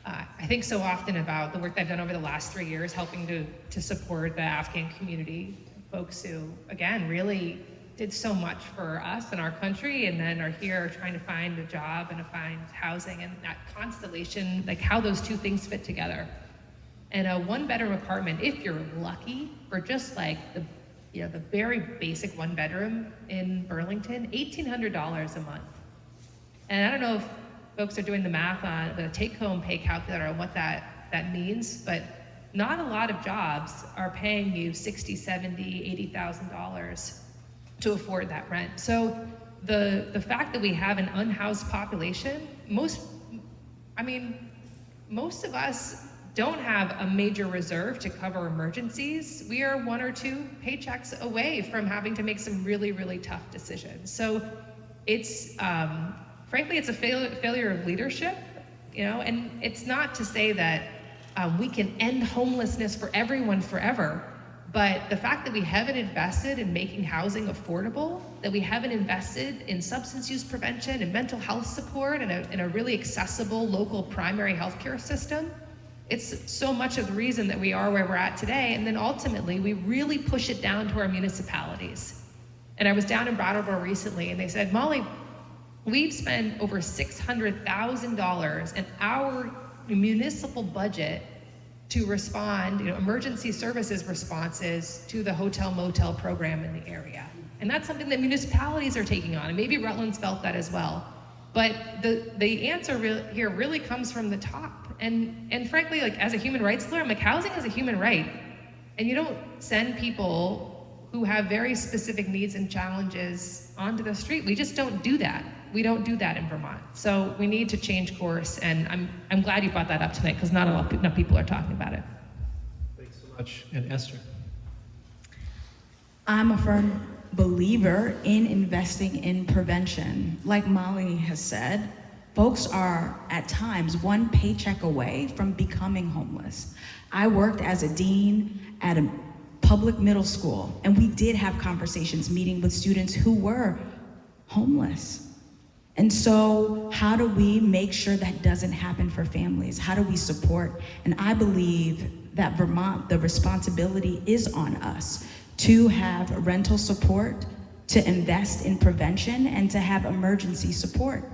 I think so often about the work I've done over the last 3 years helping to support the Afghan community, folks who, again, really did so much for us and our country and then are here trying to find a job and to find housing, and that constellation, like how those two things fit together. And a one-bedroom apartment, if you're lucky, for just like the very basic one bedroom in Burlington, $1,800 a month. And I don't know if folks are doing the math on the take-home pay calculator on what that means, but not a lot of jobs are paying you $60,000, $70,000, $80,000 to afford that rent. So the fact that we have an unhoused population, most of us don't have a major reserve to cover emergencies. We are 1 or 2 paychecks away from having to make some really, really tough decisions. So it's, frankly, it's a failure of leadership, and it's not to say that we can end homelessness for everyone forever, but the fact that we haven't invested in making housing affordable, that we haven't invested in substance use prevention and mental health support and a really accessible local primary healthcare system, it's so much of the reason that we are where we're at today. And then ultimately, we really push it down to our municipalities. And I was down in Brattleboro recently, and they said, Molly, we've spent over $600,000 in our municipal budget to respond, emergency services responses to the hotel motel program in the area. And that's something that municipalities are taking on, and maybe Rutland's felt that as well. But the answer here really comes from the top. And frankly, like as a human rights lawyer, I'm like, housing is a human right. And you don't send people who have very specific needs and challenges onto the street. We just don't do that. We don't do that in Vermont. So we need to change course, and I'm glad you brought that up tonight, because not enough people are talking about it. Thanks so much. And Esther? I'm a firm believer in investing in prevention. Like Molly has said, folks are at times 1 paycheck away from becoming homeless. I worked as a dean at a public middle school, and we did have conversations meeting with students who were homeless. And so how do we make sure that doesn't happen for families? How do we support? And I believe that Vermont, the responsibility is on us to have rental support, to invest in prevention, and to have emergency support.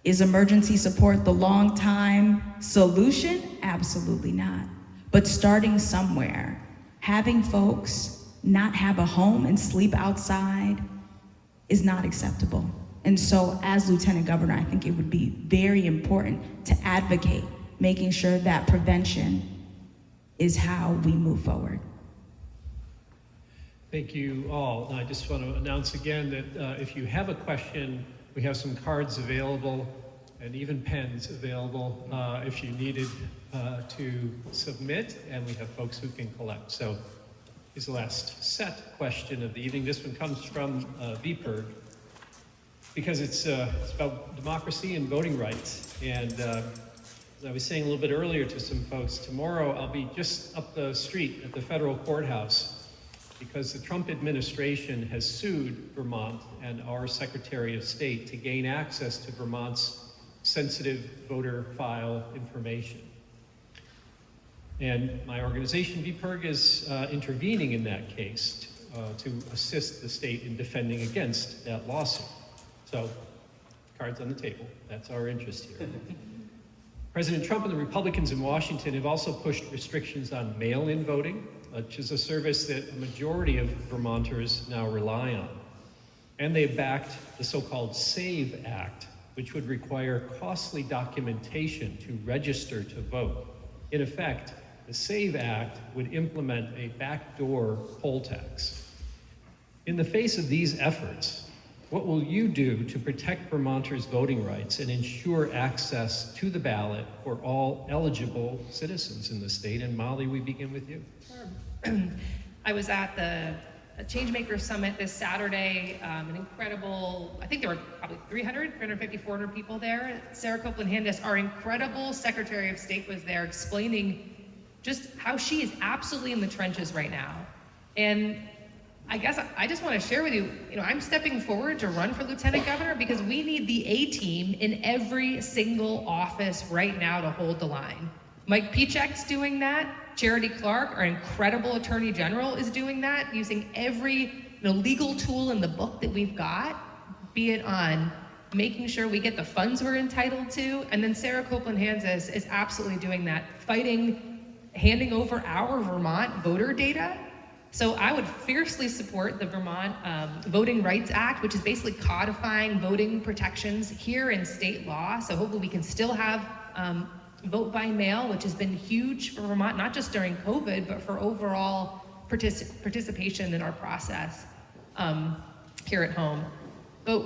Is emergency support the long-time solution? Absolutely not. But starting somewhere, having folks not have a home and sleep outside is not acceptable. And so as Lieutenant Governor, I think it would be very important to advocate making sure that prevention is how we move forward. Thank you all. I just want to announce again that if you have a question, we have some cards available and even pens available if you needed to submit, and we have folks who can collect. So here's the last set question of the evening. This one comes from VPIRG, because it's about democracy and voting rights. And as I was saying a little bit earlier to some folks, tomorrow I'll be just up the street at the federal courthouse, because the Trump administration has sued Vermont and our Secretary of State to gain access to Vermont's sensitive voter file information. And my organization, VPIRG, is intervening in that case to assist the state in defending against that lawsuit. So, cards on the table, that's our interest here. President Trump and the Republicans in Washington have also pushed restrictions on mail-in voting, which is a service that a majority of Vermonters now rely on. And they've backed the so-called SAVE Act, which would require costly documentation to register to vote. In effect, the SAVE Act would implement a backdoor poll tax. In the face of these efforts, what will you do to protect Vermonters' voting rights and ensure access to the ballot for all eligible citizens in the state? And Molly, we begin with you. Sure. I was at the Changemaker Summit this Saturday, an incredible, I think there were probably 350, 400 people there. Sarah Copeland-Handis, our incredible Secretary of State, was there explaining just how she is absolutely in the trenches right now. And I guess I just want to share with you, I'm stepping forward to run for Lieutenant Governor because we need the A-team in every single office right now to hold the line. Mike Piechek's doing that. Charity Clark, our incredible Attorney General, is doing that, using every legal tool in the book that we've got, be it on making sure we get the funds we're entitled to. And then Sarah Copeland-Handis is absolutely doing that, handing over our Vermont voter data. So I would fiercely support the Vermont Voting Rights Act, which is basically codifying voting protections here in state law. So hopefully we can still have vote by mail, which has been huge for Vermont, not just during COVID, but for overall participation in our process. here at home. But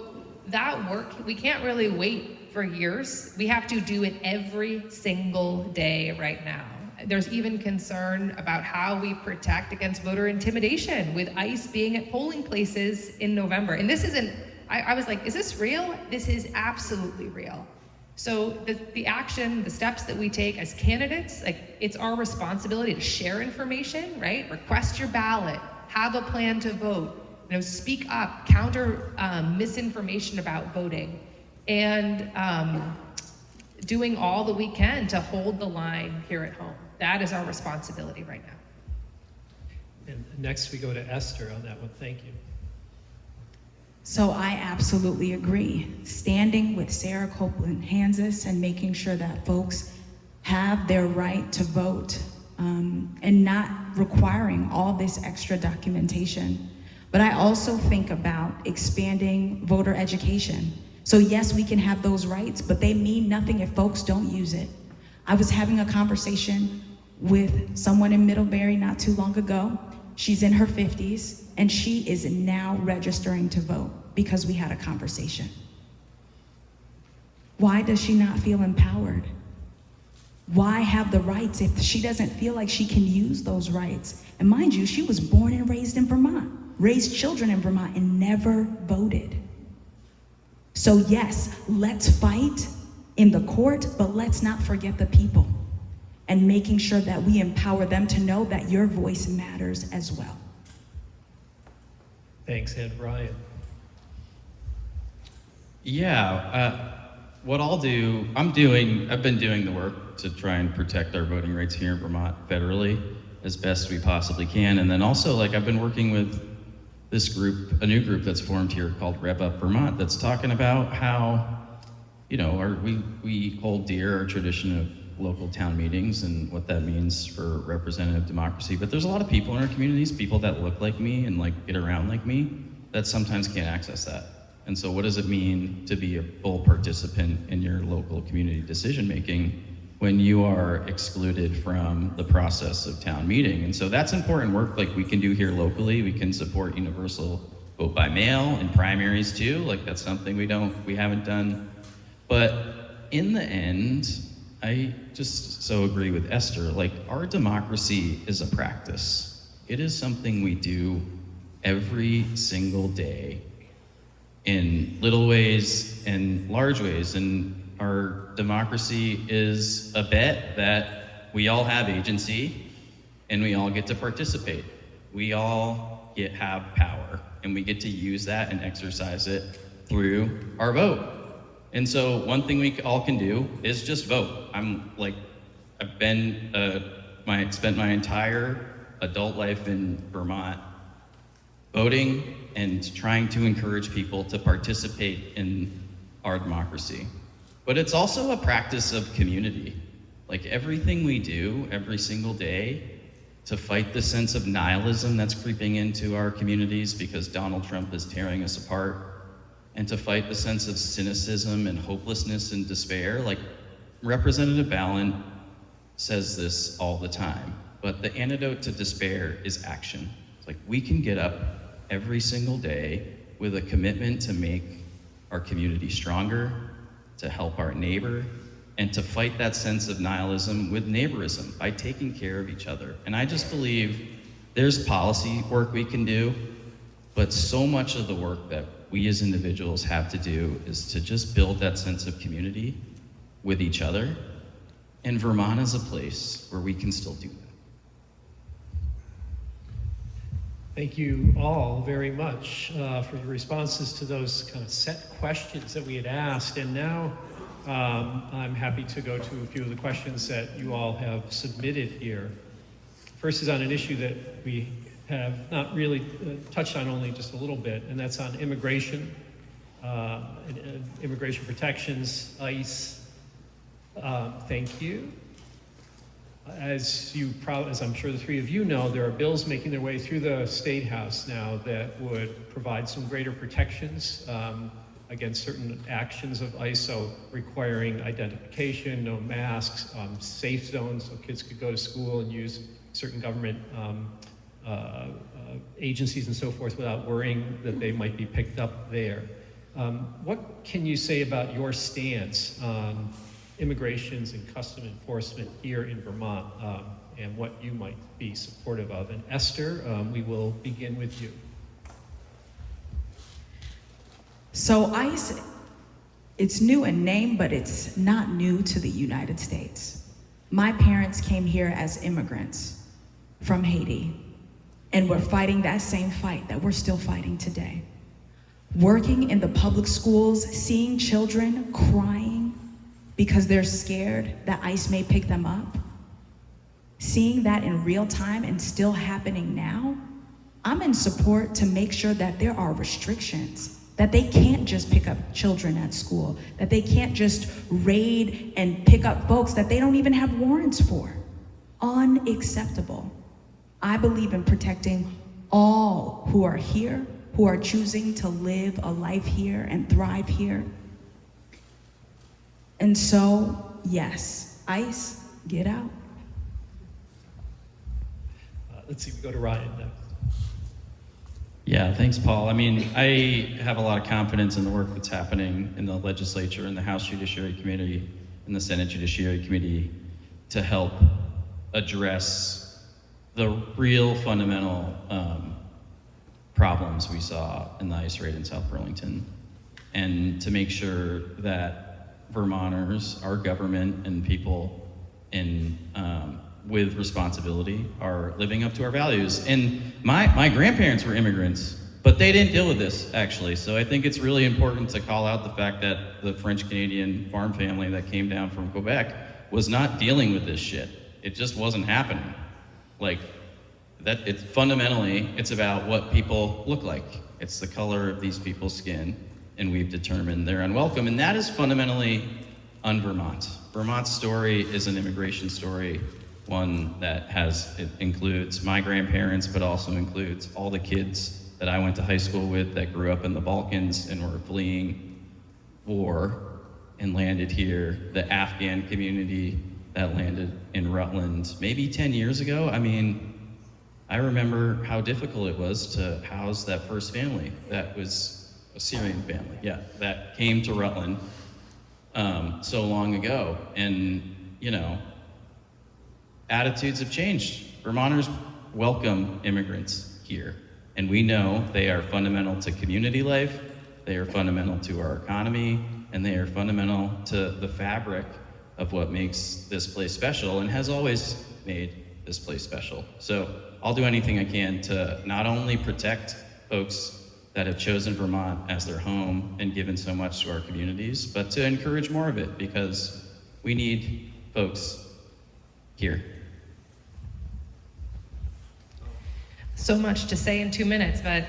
that work, we can't really wait for years. We have to do it every single day right now. There's even concern about how we protect against voter intimidation with ICE being at polling places in November. And this isn't, I was like, is this real? This is absolutely real. So the action, the steps that we take as candidates, like it's our responsibility to share information, right? Request your ballot, have a plan to vote, speak up, counter misinformation about voting, and doing all that we can to hold the line here at home. That is our responsibility right now. And next we go to Esther on that one. Thank you. So I absolutely agree. Standing with Sarah Copeland Hansis and making sure that folks have their right to vote, and not requiring all this extra documentation. But I also think about expanding voter education. So yes, we can have those rights, but they mean nothing if folks don't use it. I was having a conversation with someone in Middlebury not too long ago. She's in her 50s, and she is now registering to vote because we had a conversation. Why does she not feel empowered? Why have the rights if she doesn't feel like she can use those rights? And mind you, she was born and raised in Vermont, raised children in Vermont, and never voted. So yes, let's fight in the court, but let's not forget the people and making sure that we empower them to know that your voice matters as well. Thanks, and Ryan. Yeah, what I'll do, I've been doing the work to try and protect our voting rights here in Vermont federally as best we possibly can. And then also, I've been working with this group, a new group that's formed here called Rev Up Vermont, that's talking about how, we hold dear our tradition of local town meetings and what that means for representative democracy. But there's a lot of people in our communities, people that look like me and get around like me, that sometimes can't access that. And so what does it mean to be a full participant in your local community decision making when you are excluded from the process of town meeting? And so that's important work we can do here locally. We can support universal vote by mail and primaries too. That's something we haven't done. But in the end, I just so agree with Esther. Our democracy is a practice. It is something we do every single day in little ways and large ways. And our democracy is a bet that we all have agency and we all get to participate. We all have power, and we get to use that and exercise it through our vote. And so one thing we all can do is just vote. I've spent my entire adult life in Vermont voting and trying to encourage people to participate in our democracy. But it's also a practice of community. Everything we do every single day to fight the sense of nihilism that's creeping into our communities because Donald Trump is tearing us apart, and to fight the sense of cynicism and hopelessness and despair. Representative Ballin says this all the time, but the antidote to despair is action. We can get up every single day with a commitment to make our community stronger, to help our neighbor, and to fight that sense of nihilism with neighborism by taking care of each other. And I just believe there's policy work we can do, but so much of the work that we as individuals have to do is to just build that sense of community with each other. And Vermont is a place where we can still do that. Thank you all very much for your responses to those kind of set questions that we had asked. And now I'm happy to go to a few of the questions that you all have submitted here. First is on an issue that we have not really touched on, only just a little bit, and that's on immigration, immigration protections, ICE. Thank you. As I'm sure the three of you know, there are bills making their way through the State House now that would provide some greater protections against certain actions of ICE, so requiring identification, no masks, safe zones so kids could go to school and use certain government agencies and so forth without worrying that they might be picked up there. What can you say about your stance on immigrations and custom enforcement here in Vermont, and what you might be supportive of? And Esther, we will begin with you. So ICE, it's new in name, but it's not new to the United States. My parents came here as immigrants from Haiti, and we're fighting that same fight that we're still fighting today. Working in the public schools, seeing children crying because they're scared that ICE may pick them up, seeing that in real time and still happening now, I'm in support to make sure that there are restrictions, that they can't just pick up children at school, that they can't just raid and pick up folks that they don't even have warrants for. Unacceptable. I believe in protecting all who are here, who are choosing to live a life here and thrive here. And so, yes, ICE, get out. Let's see, we go to Ryan next. Yeah, thanks, Paul. I mean, I have a lot of confidence in the work that's happening in the legislature, in the House Judiciary Committee, and the Senate Judiciary Committee to help address the real fundamental problems we saw in the ICE raid in South Burlington, and to make sure that Vermonters, our government, and people in with responsibility are living up to our values. And my grandparents were immigrants, but they didn't deal with this, actually. So I think it's really important to call out the fact that the French-Canadian farm family that came down from Quebec was not dealing with this shit. It just wasn't happening. Like, that it's fundamentally, it's about what people look like. It's the color of these people's skin, and we've determined they're unwelcome. And that is fundamentally un-Vermont. Vermont's story is an immigration story, one that it includes my grandparents, but also includes all the kids that I went to high school with that grew up in the Balkans and were fleeing war and landed here, the Afghan community that landed in Rutland maybe 10 years ago. I mean, I remember how difficult it was to house that first family. That was a Syrian family, yeah, that came to Rutland so long ago. And, you know, attitudes have changed. Vermonters welcome immigrants here, and we know they are fundamental to community life, they are fundamental to our economy, and they are fundamental to the fabric of what makes this place special and has always made this place special. So I'll do anything I can to not only protect folks that have chosen Vermont as their home and given so much to our communities, but to encourage more of it, because we need folks here. So much to say in 2 minutes, but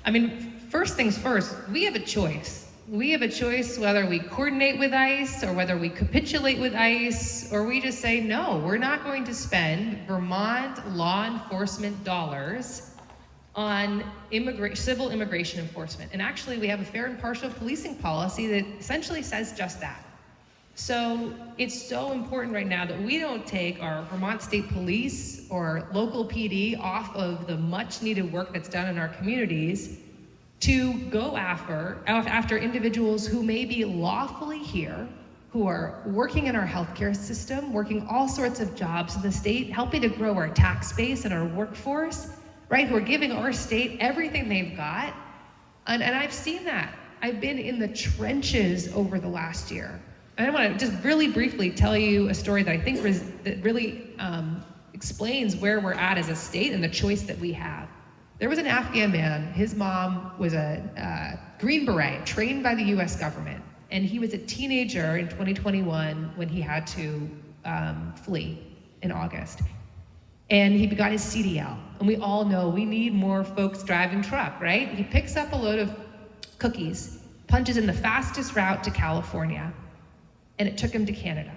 I mean, first things first, we have a choice. We have a choice whether we coordinate with ICE or whether we capitulate with ICE, or we just say, no, we're not going to spend Vermont law enforcement dollars on civil immigration enforcement. And actually, we have a fair and partial policing policy that essentially says just that. So it's so important right now that we don't take our Vermont State Police or local PD off of the much needed work that's done in our communities to go after individuals who may be lawfully here, who are working in our healthcare system, working all sorts of jobs in the state, helping to grow our tax base and our workforce, right? Who are giving our state everything they've got. And I've seen that. I've been in the trenches over the last year. I want to just really briefly tell you a story that I think that really explains where we're at as a state and the choice that we have. There was an Afghan man. His mom was a Green Beret trained by the US government. And he was a teenager in 2021 when he had to flee in August. And he got his CDL. And we all know we need more folks driving truck, right? He picks up a load of cookies, punches in the fastest route to California, and it took him to Canada.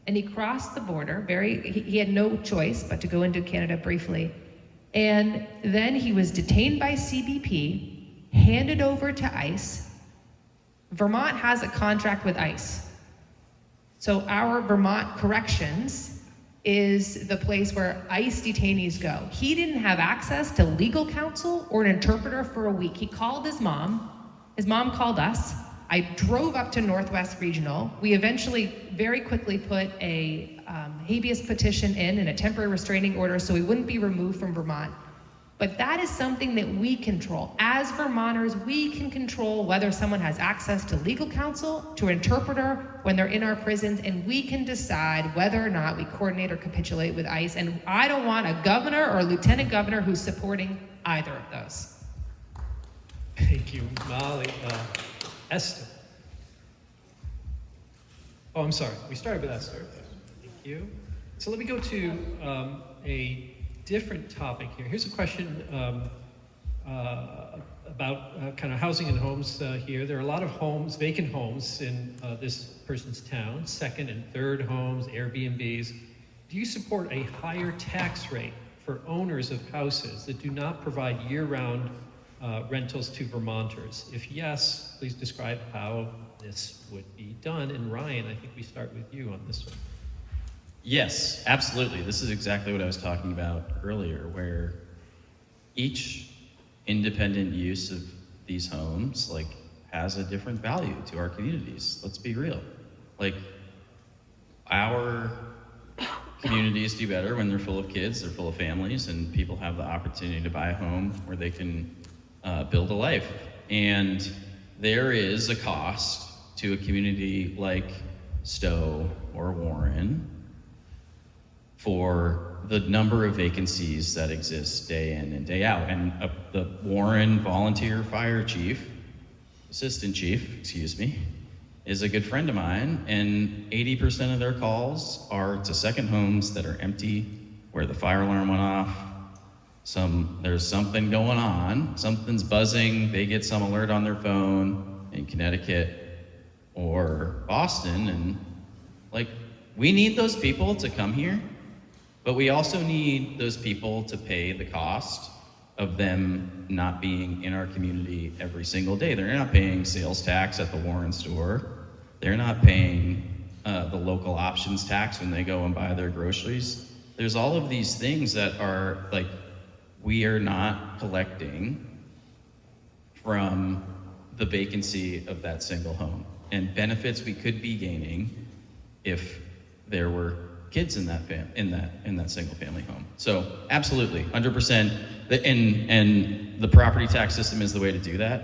And he crossed the border, he had no choice but to go into Canada briefly. And then he was detained by CBP, handed over to ICE. Vermont has a contract with ICE. So our Vermont corrections is the place where ICE detainees go. He didn't have access to legal counsel or an interpreter for a week. He called his mom. His mom called us. I drove up to Northwest Regional. We eventually very quickly put a habeas petition in and a temporary restraining order so he wouldn't be removed from Vermont. But that is something that we control. As Vermonters, we can control whether someone has access to legal counsel, to an interpreter when they're in our prisons, and we can decide whether or not we coordinate or capitulate with ICE. And I don't want a governor or a lieutenant governor who's supporting either of those. Thank you, Molly. Esther. Oh, I'm sorry. We started with Esther. Thank you. So let me go to a different topic here. Here's a question about kind of housing and homes here. There are a lot of homes, vacant homes in this person's town, second and third homes, Airbnbs. Do you support a higher tax rate for owners of houses that do not provide year-round rentals to Vermonters? If yes, please describe how this would be done. And Ryan, I think we start with you on this one. Yes, absolutely. This is exactly what I was talking about earlier, where each independent use of these homes has a different value to our communities. Let's be real. Our communities do better when they're full of kids, they're full of families, and people have the opportunity to buy a home where they can build a life. And there is a cost to a community like Stowe or Warren for the number of vacancies that exist day in and day out. And the Warren volunteer fire chief, assistant chief, excuse me, is a good friend of mine, and 80% of their calls are to second homes that are empty, where the fire alarm went off. There's something going on, something's buzzing, they get some alert on their phone in Connecticut or Boston, and we need those people to come here, but we also need those people to pay the cost of them not being in our community every single day. They're not paying sales tax at the Warren store. They're not paying the local options tax when they go and buy their groceries. There's all of these things that are we are not collecting from the vacancy of that single home, and benefits we could be gaining if there were kids in that single family home. So absolutely, 100%. And the property tax system is the way to do that.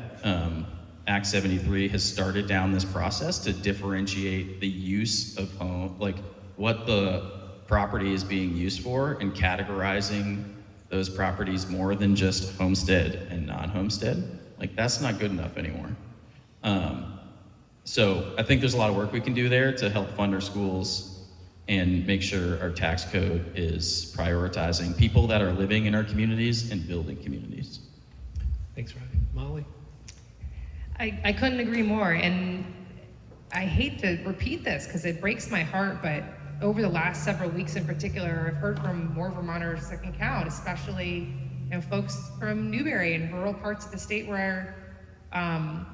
Act 73 has started down this process to differentiate the use of home, what the property is being used for, and categorizing those properties more than just homestead and non-homestead. That's not good enough anymore. So I think there's a lot of work we can do there to help fund our schools and make sure our tax code is prioritizing people that are living in our communities and building communities. Thanks, Ryan. Molly? I couldn't agree more, and I hate to repeat this because it breaks my heart, but over the last several weeks in particular, I've heard from more Vermonters that can count, especially folks from Newberry and rural parts of the state where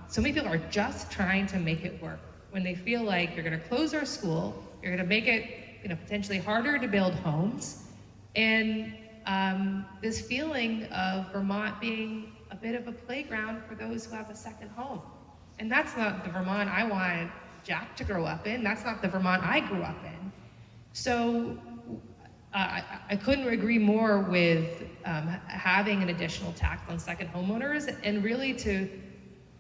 so many people are just trying to make it work. When they feel like you're going to close our school, you're going to make it potentially harder to build homes, and this feeling of Vermont being a bit of a playground for those who have a second home. And that's not the Vermont I want Jack to grow up in. That's not the Vermont I grew up in. So I couldn't agree more with having an additional tax on second homeowners, and really to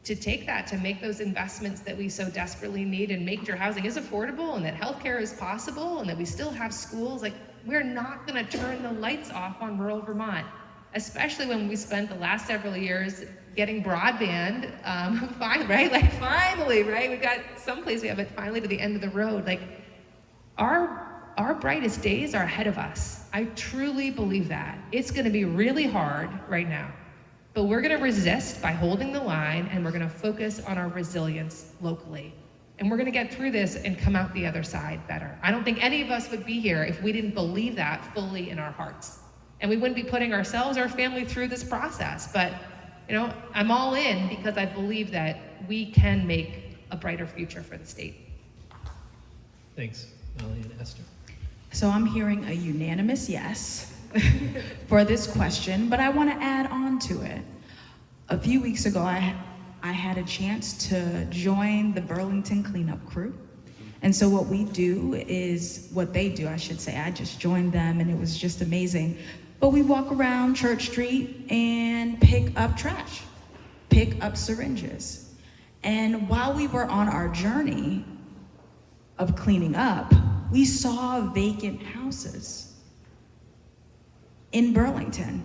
take that to make those investments that we so desperately need, and make sure housing is affordable and that healthcare is possible and that we still have schools. We're not going to turn the lights off on rural Vermont, especially when we spent the last several years getting broadband. Finally, right? We've got someplace we have it finally to the end of the road. Our brightest days are ahead of us. I truly believe that. It's going to be really hard right now, but we're going to resist by holding the line, and we're going to focus on our resilience locally. And we're going to get through this and come out the other side better. I don't think any of us would be here if we didn't believe that fully in our hearts. And we wouldn't be putting ourselves, our family, through this process. But, I'm all in because I believe that we can make a brighter future for the state. Thanks, Molly and Esther. So I'm hearing a unanimous yes for this question, but I want to add on to it. A few weeks ago, I had a chance to join the Burlington cleanup crew. And so what we do is, what they do, I should say, I just joined them and it was just amazing. But we walk around Church Street and pick up trash, pick up syringes. And while we were on our journey of cleaning up, we saw vacant houses in Burlington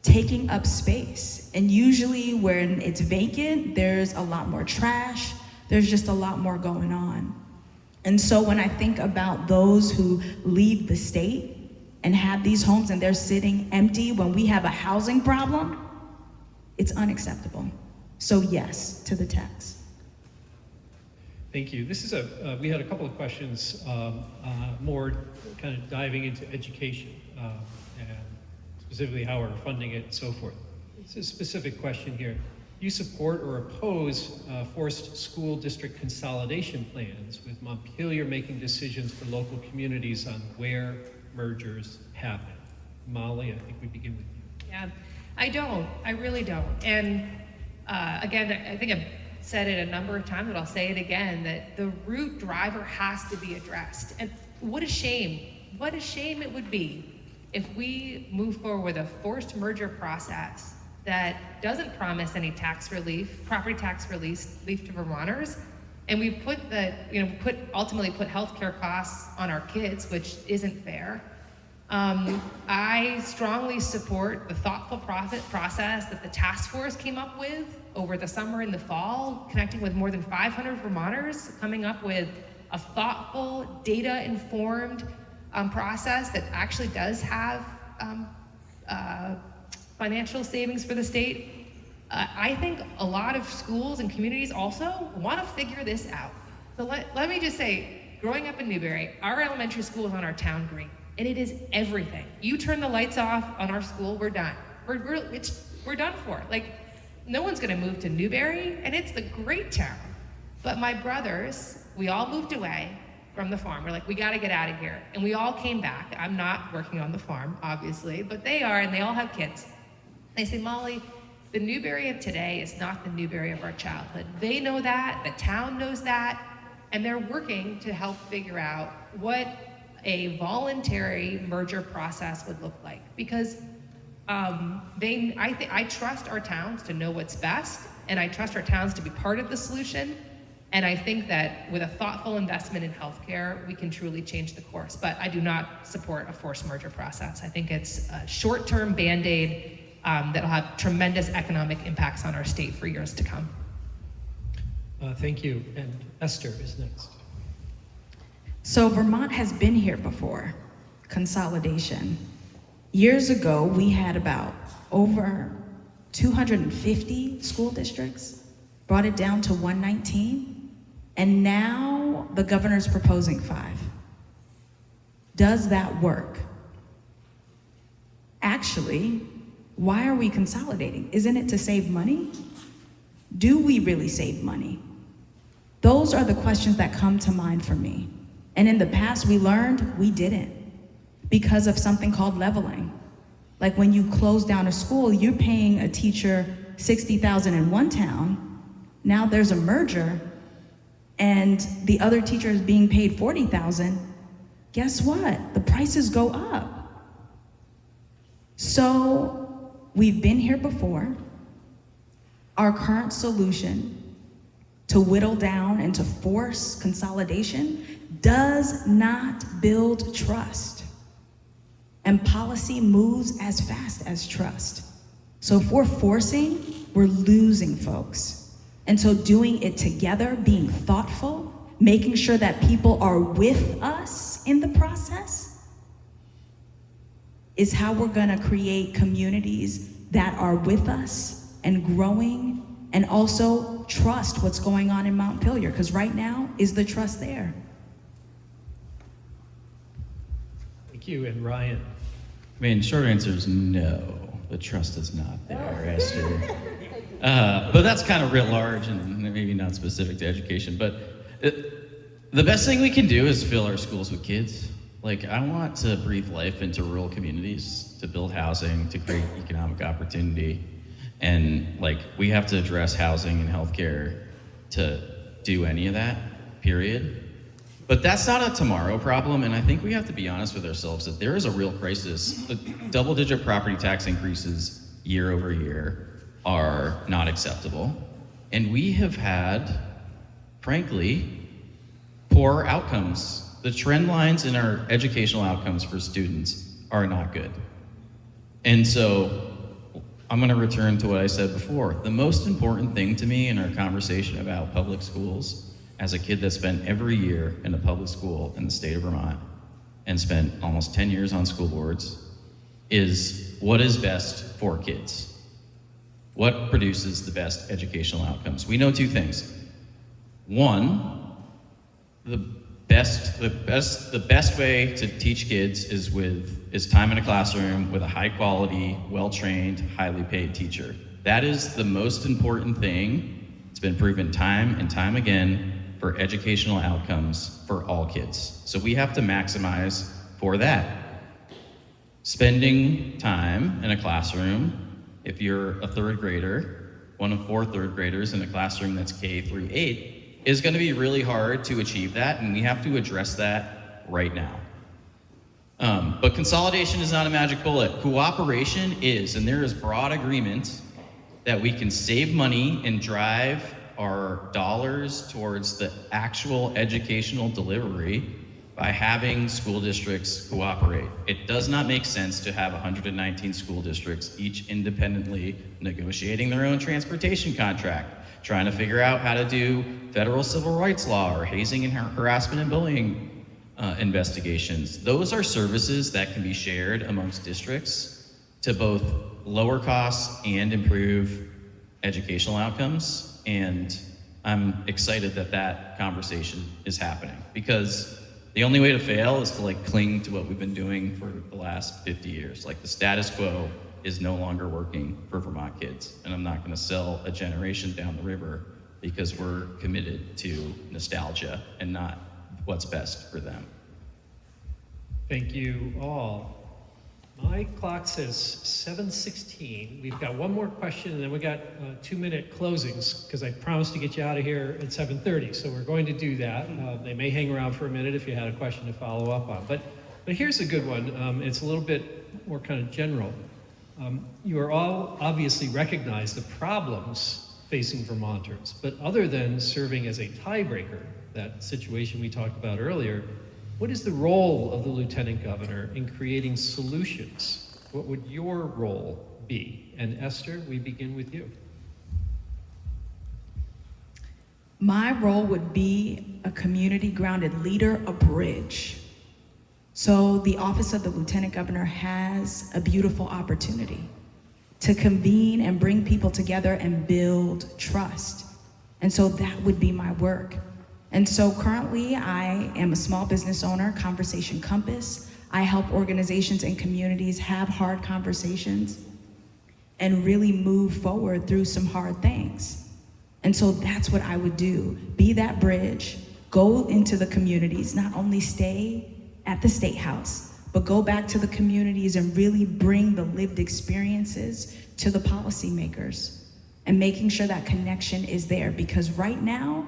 taking up space. And usually when it's vacant, there's a lot more trash, there's just a lot more going on. And so when I think about those who leave the state and have these homes and they're sitting empty when we have a housing problem, it's unacceptable. So yes to the tax. Thank you. This is we had a couple of questions, more kind of diving into education and specifically how we're funding it and so forth. It's a specific question here. Do you support or oppose forced school district consolidation plans, with Montpelier making decisions for local communities on where mergers happen? Molly, I think we begin with you. Yeah, I don't. I really don't. And again, I think I've said it a number of times, but I'll say it again, that the root driver has to be addressed. And what a shame. What a shame it would be if we move forward with a forced merger process that doesn't promise any tax relief, property tax relief to Vermonters, and we ultimately put healthcare costs on our kids, which isn't fair. I strongly support the thoughtful process that the task force came up with over the summer and the fall, connecting with more than 500 Vermonters, coming up with a thoughtful, data-informed process that actually does have financial savings for the state. I think a lot of schools and communities also want to figure this out. So let me just say, growing up in Newbury, our elementary school is on our town green, and it is everything. You turn the lights off on our school, we're done. We're done for. Like, no one's gonna move to Newbury, and it's the great town. But my brothers, we all moved away from the farm. We're like, we gotta get out of here. And we all came back. I'm not working on the farm, obviously, but they are, and they all have kids. They say, Molly, the Newbury of today is not the Newbury of our childhood. They know that, the town knows that, and they're working to help figure out what a voluntary merger process would look like. Because I trust our towns to know what's best, and I trust our towns to be part of the solution. And I think that with a thoughtful investment in healthcare, we can truly change the course. But I do not support a forced merger process. I think it's a short-term Band-Aid that'll have tremendous economic impacts on our state for years to come. Thank you. And Esther is next. So Vermont has been here before, consolidation. Years ago, we had about over 250 school districts, brought it down to 119, and now the governor's proposing 5. Does that work? Actually, why are we consolidating? Isn't it to save money? Do we really save money? Those are the questions that come to mind for me. And in the past, we learned we didn't because of something called leveling. Like when you close down a school, you're paying a teacher $60,000 in one town. Now there's a merger and the other teacher is being paid $40,000. Guess what? The prices go up. So we've been here before. Our current solution to whittle down and to force consolidation does not build trust. And policy moves as fast as trust. So if we're forcing, we're losing folks. And so doing it together, being thoughtful, making sure that people are with us in the process is how we're gonna create communities that are with us and growing and also trust what's going on in Montpelier, because right now, is the trust there? Thank you. And Ryan. I mean, short answer is no. The trust is not there, Esther. But that's kind of writ large and maybe not specific to education. But the best thing we can do is fill our schools with kids. Like, I want to breathe life into rural communities, to build housing, to create economic opportunity. And like, we have to address housing and healthcare to do any of that, period. But that's not a tomorrow problem, and I think we have to be honest with ourselves that there is a real crisis. The double-digit property tax increases year over year are not acceptable. And we have had, frankly, poor outcomes. The trend lines in our educational outcomes for students are not good. And so I'm going to return to what I said before. The most important thing to me in our conversation about public schools, as a kid that spent every year in a public school in the state of Vermont and spent almost 10 years on school boards, is what is best for kids? What produces the best educational outcomes? We know two things. One, the best way to teach kids is time in a classroom with a high quality, well-trained, highly paid teacher. That is the most important thing. It's been proven time and time again for educational outcomes for all kids. So we have to maximize for that. Spending time in a classroom, if you're a third grader, one of 4 third graders in a classroom that's K through 8, is going to be really hard to achieve that, and we have to address that right now. But consolidation is not a magic bullet. Cooperation is, and there is broad agreement that we can save money and drive our dollars towards the actual educational delivery by having school districts cooperate. It does not make sense to have 119 school districts, each independently negotiating their own transportation contract, trying to figure out how to do federal civil rights law or hazing and harassment and bullying investigations. Those are services that can be shared amongst districts to both lower costs and improve educational outcomes. And I'm excited that that conversation is happening, because the only way to fail is to like cling to what we've been doing for the last 50 years. Like, the status quo is no longer working for Vermont kids, and I'm not going to sell a generation down the river because we're committed to nostalgia and not what's best for them. Thank you all. My clock says 7:16. We've got one more question, and then we got 2-minute closings, because I promised to get you out of here at 7:30. So we're going to do that. They may hang around for a minute if you had a question to follow up on. But here's a good one. It's a little bit more kind of general. You are all obviously recognize the problems facing Vermonters, but other than serving as a tiebreaker, that situation we talked about earlier, what is the role of the Lieutenant Governor in creating solutions? What would your role be? And Esther, we begin with you. My role would be a community-grounded leader, a bridge. So the Office of the Lieutenant Governor has a beautiful opportunity to convene and bring people together and build trust. And so that would be my work. And so currently I am a small business owner, Conversation Compass. I help organizations and communities have hard conversations and really move forward through some hard things. And so that's what I would do, be that bridge, go into the communities, not only stay at the State House, but go back to the communities and really bring the lived experiences to the policymakers and making sure that connection is there. Because right now,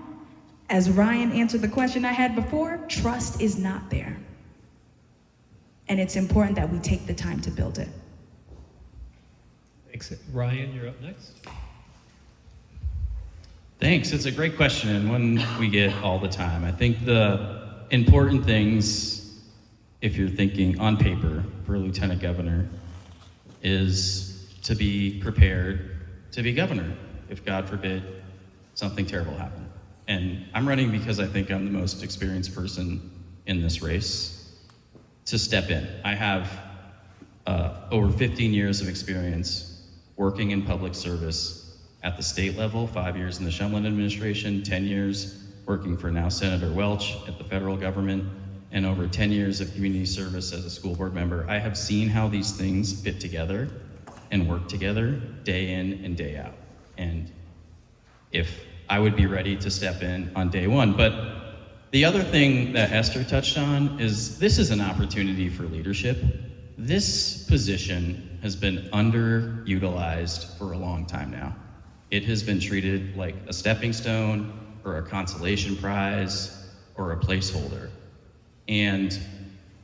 as Ryan answered the question I had before, trust is not there. And it's important that we take the time to build it. Thanks. Ryan, you're up next. Thanks. It's a great question, and one we get all the time. I think the important things, if you're thinking on paper for a lieutenant governor, is to be prepared to be governor if, God forbid, something terrible happened. And I'm running because I think I'm the most experienced person in this race to step in. I have over 15 years of experience working in public service at the state level, 5 years in the Shumlin administration, 10 years working for now Senator Welch at the federal government, and over 10 years of community service as a school board member. I have seen how these things fit together and work together day in and day out. And if I would be ready to step in on day one, but The other thing that Esther touched on is this is an opportunity for leadership. This position has been underutilized for a long time now. It has been treated like a stepping stone or a consolation prize or a placeholder. And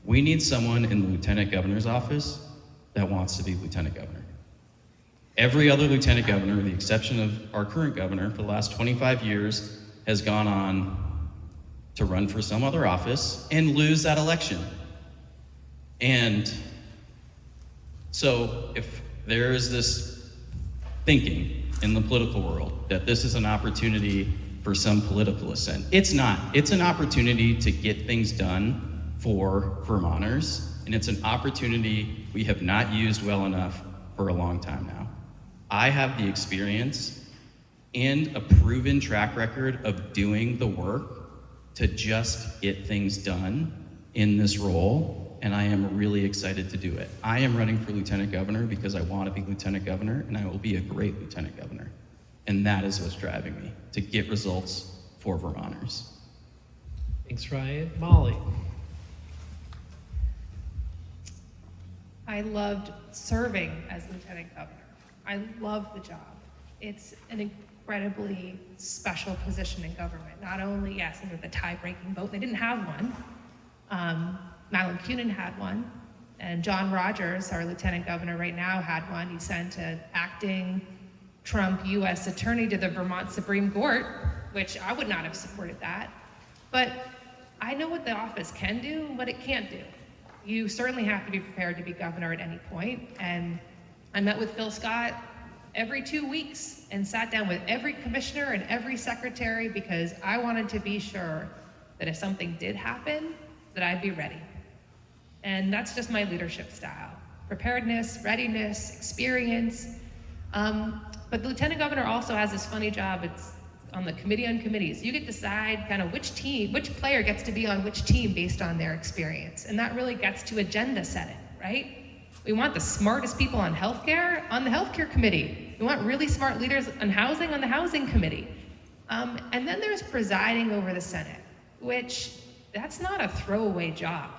we need someone in the lieutenant governor's office that wants to be lieutenant governor. Every other lieutenant governor, with the exception of our current governor for the last 25 years, has gone on to run for some other office and lose that election. And so if there is this thinking in the political world that this is an opportunity for some political ascent, it's not. It's an opportunity to get things done for Vermonters, and it's an opportunity we have not used well enough for a long time now. I have the experience and a proven track record of doing the work to just get things done in this role, and I am really excited to do it. I am running for lieutenant governor because I want to be lieutenant governor, and I will be a great lieutenant governor. And that is what's driving me, to get results for Vermonters. Thanks, Ryan. Molly? I loved serving as lieutenant governor. I love the job. It's an incredibly special position in government. Not only, yes, under the tie-breaking vote, they didn't have one. Madeline Kunin had one, and John Rogers, our lieutenant governor right now, had one. He sent an acting Trump U.S. attorney to the Vermont Supreme Court, which I would not have supported that. But I know what the office can do and what it can't do. You certainly have to be prepared to be governor at any point. And I met with Phil Scott every 2 weeks and sat down with every commissioner and every secretary because I wanted to be sure that if something did happen, that I'd be ready. And that's just my leadership style. Preparedness, readiness, experience. But the lieutenant governor also has this funny job. It's on the committee on committees. You get to decide kind of which player gets to be on which team based on their experience. And that really gets to agenda setting, right? We want the smartest people on healthcare on the healthcare committee. We want really smart leaders on the housing committee. And then there's presiding over the Senate, which that's not a throwaway job.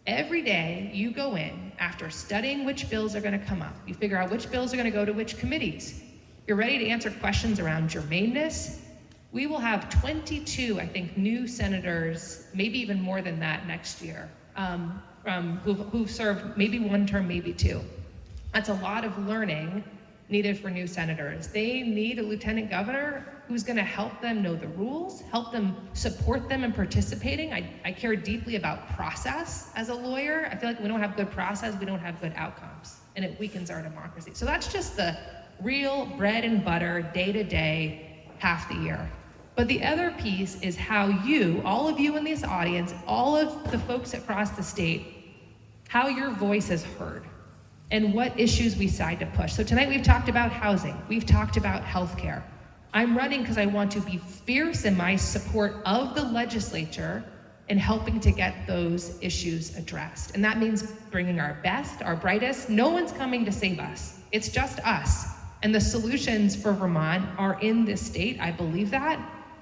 Every day you go in after studying which bills are going to come up. You figure out which bills are going to go to which committees. You're ready to answer questions around germaneness. We will have 22, I think, new senators, maybe even more than that next year, who've served maybe one term, maybe two. That's a lot of learning needed for new senators. They need a lieutenant governor who's going to help them know the rules, help them support them in participating. I care deeply about process as a lawyer. I feel like we don't have good process, we don't have good outcomes, and it weakens our democracy. So that's just the real bread and butter, day-to-day, half the year. But the other piece is how you, all of you in this audience, all of the folks across the state, how your voice is heard and what issues we decide to push. So tonight we've talked about housing, we've talked about healthcare. I'm running because I want to be fierce in my support of the legislature in helping to get those issues addressed. And that means bringing our best, our brightest. No one's coming to save us. It's just us. And the solutions for Vermont are in this state. I believe that.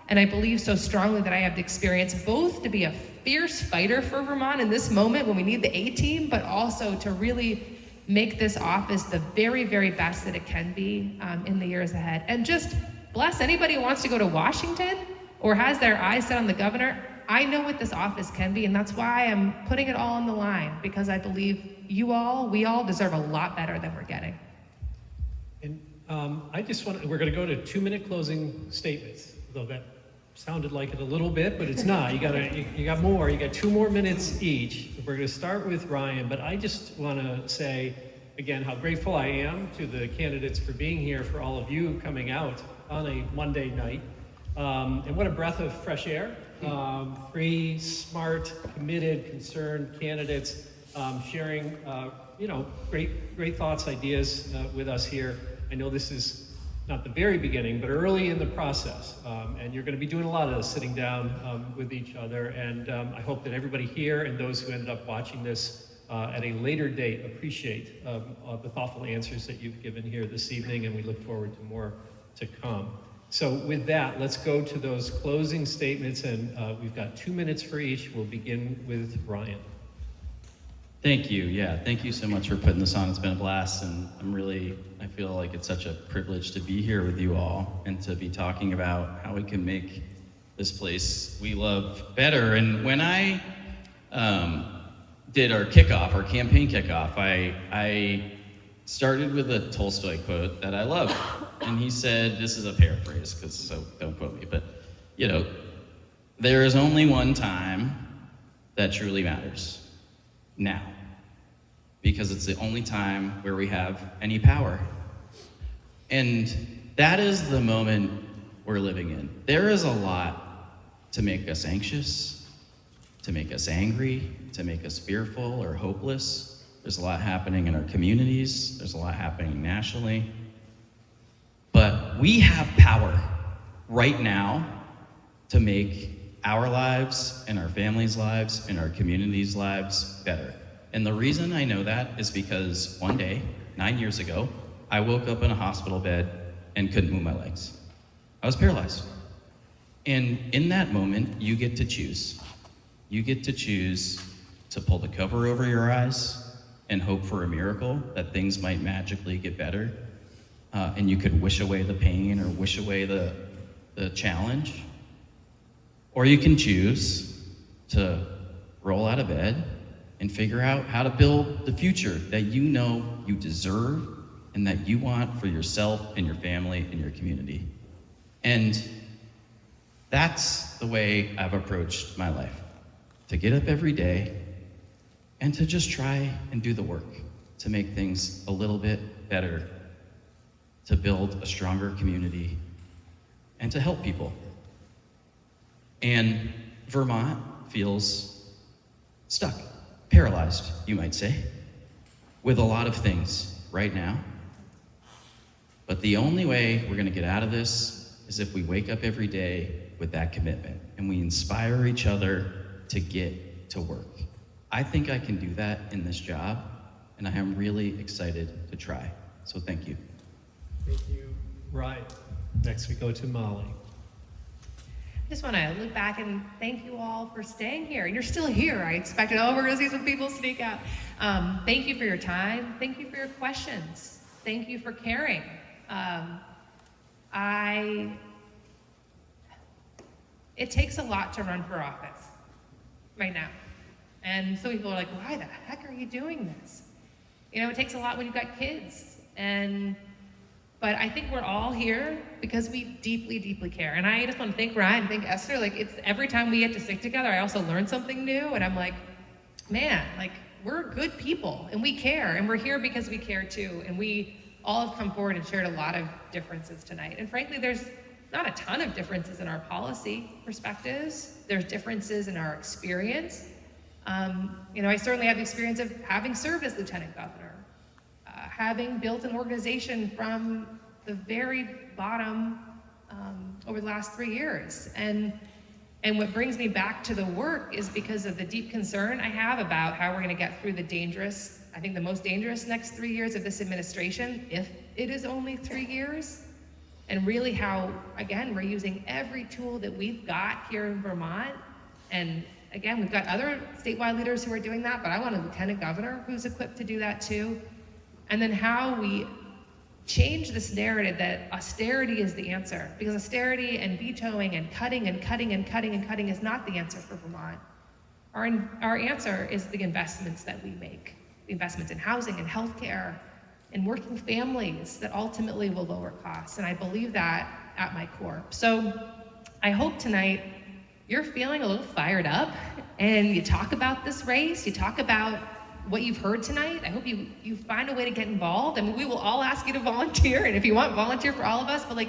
And I believe so strongly that I have the experience both to be a fierce fighter for Vermont in this moment when we need the A-team, but also to really make this office the very, very best that it can be in the years ahead. And just bless anybody who wants to go to Washington or has their eyes set on the governor. I know what this office can be, and that's why I'm putting it all on the line, because I believe we all deserve a lot better than we're getting. And we're going to go to 2-minute closing statements, though that sounded like it a little bit, but it's not. You got more. You got 2 more minutes each. We're going to start with Ryan, but I just want to say again how grateful I am to the candidates for being here, for all of you coming out on a Monday night, and what a breath of fresh air. 3 smart, committed, concerned candidates sharing, great thoughts, ideas with us here. I know this is not the very beginning, but early in the process, and you're going to be doing a lot of this, sitting down with each other. And I hope that everybody here and those who ended up watching this at a later date appreciate the thoughtful answers that you've given here this evening, and we look forward to more to come. So with that, let's go to those closing statements, and we've got 2 minutes for each. We'll begin with Ryan. Thank you. Yeah, thank you so much for putting this on. It's been a blast, and I feel like it's such a privilege to be here with you all and to be talking about how we can make this place we love better. And when I did our kickoff, our campaign kickoff, I started with a Tolstoy quote that I love. And he said, this is a paraphrase, so don't quote me, but, there is only one time that truly matters. Now. Because it's the only time where we have any power. And that is the moment we're living in. There is a lot to make us anxious, to make us angry, to make us fearful or hopeless. There's a lot happening in our communities. There's a lot happening nationally. But we have power right now to make our lives and our families' lives and our communities' lives better. And the reason I know that is because one day, 9 years ago, I woke up in a hospital bed and couldn't move my legs. I was paralyzed. And in that moment, you get to choose. You get to choose to pull the cover over your eyes and hope for a miracle, that things might magically get better. And you could wish away the pain or wish away the challenge. Or you can choose to roll out of bed and figure out how to build the future that you know you deserve and that you want for yourself and your family and your community. And that's the way I've approached my life. To get up every day and to just try and do the work to make things a little bit better, to build a stronger community, and to help people. And Vermont feels stuck, paralyzed, you might say, with a lot of things right now. But the only way we're gonna get out of this is if we wake up every day with that commitment and we inspire each other to get to work. I think I can do that in this job, and I am really excited to try. So thank you. Thank you, Ryan. Next we go to Molly. I just want to look back and thank you all for staying here. And you're still here. I expected, we're going to see some people sneak out. Thank you for your time. Thank you for your questions. Thank you for caring. It takes a lot to run for office right now. And so people are like, why the heck are you doing this? It takes a lot when you've got kids. But I think we're all here because we deeply, deeply care. And I just want to thank Ryan, thank Esther. It's every time we get to stick together, I also learn something new. And I'm like, man, we're good people and we care. And we're here because we care too. And we all have come forward and shared a lot of differences tonight. And frankly, there's not a ton of differences in our policy perspectives. There's differences in our experience. I certainly have the experience of having served as lieutenant governor. Having built an organization from the very bottom over the last 3 years. And what brings me back to the work is because of the deep concern I have about how we're gonna get through the most dangerous next 3 years of this administration, if it is only 3 years. And really how, again, we're using every tool that we've got here in Vermont. And again, we've got other statewide leaders who are doing that, but I want a lieutenant governor who's equipped to do that too. And then how we change this narrative that austerity is the answer, because austerity and vetoing and cutting and cutting and cutting and cutting is not the answer for Vermont. Our answer is the investments that we make, the investments in housing and healthcare and working families that ultimately will lower costs. And I believe that at my core. So I hope tonight you're feeling a little fired up and you talk about this race, you talk about what you've heard tonight. I hope you find a way to get involved. I mean, we will all ask you to volunteer, and if you want, volunteer for all of us, but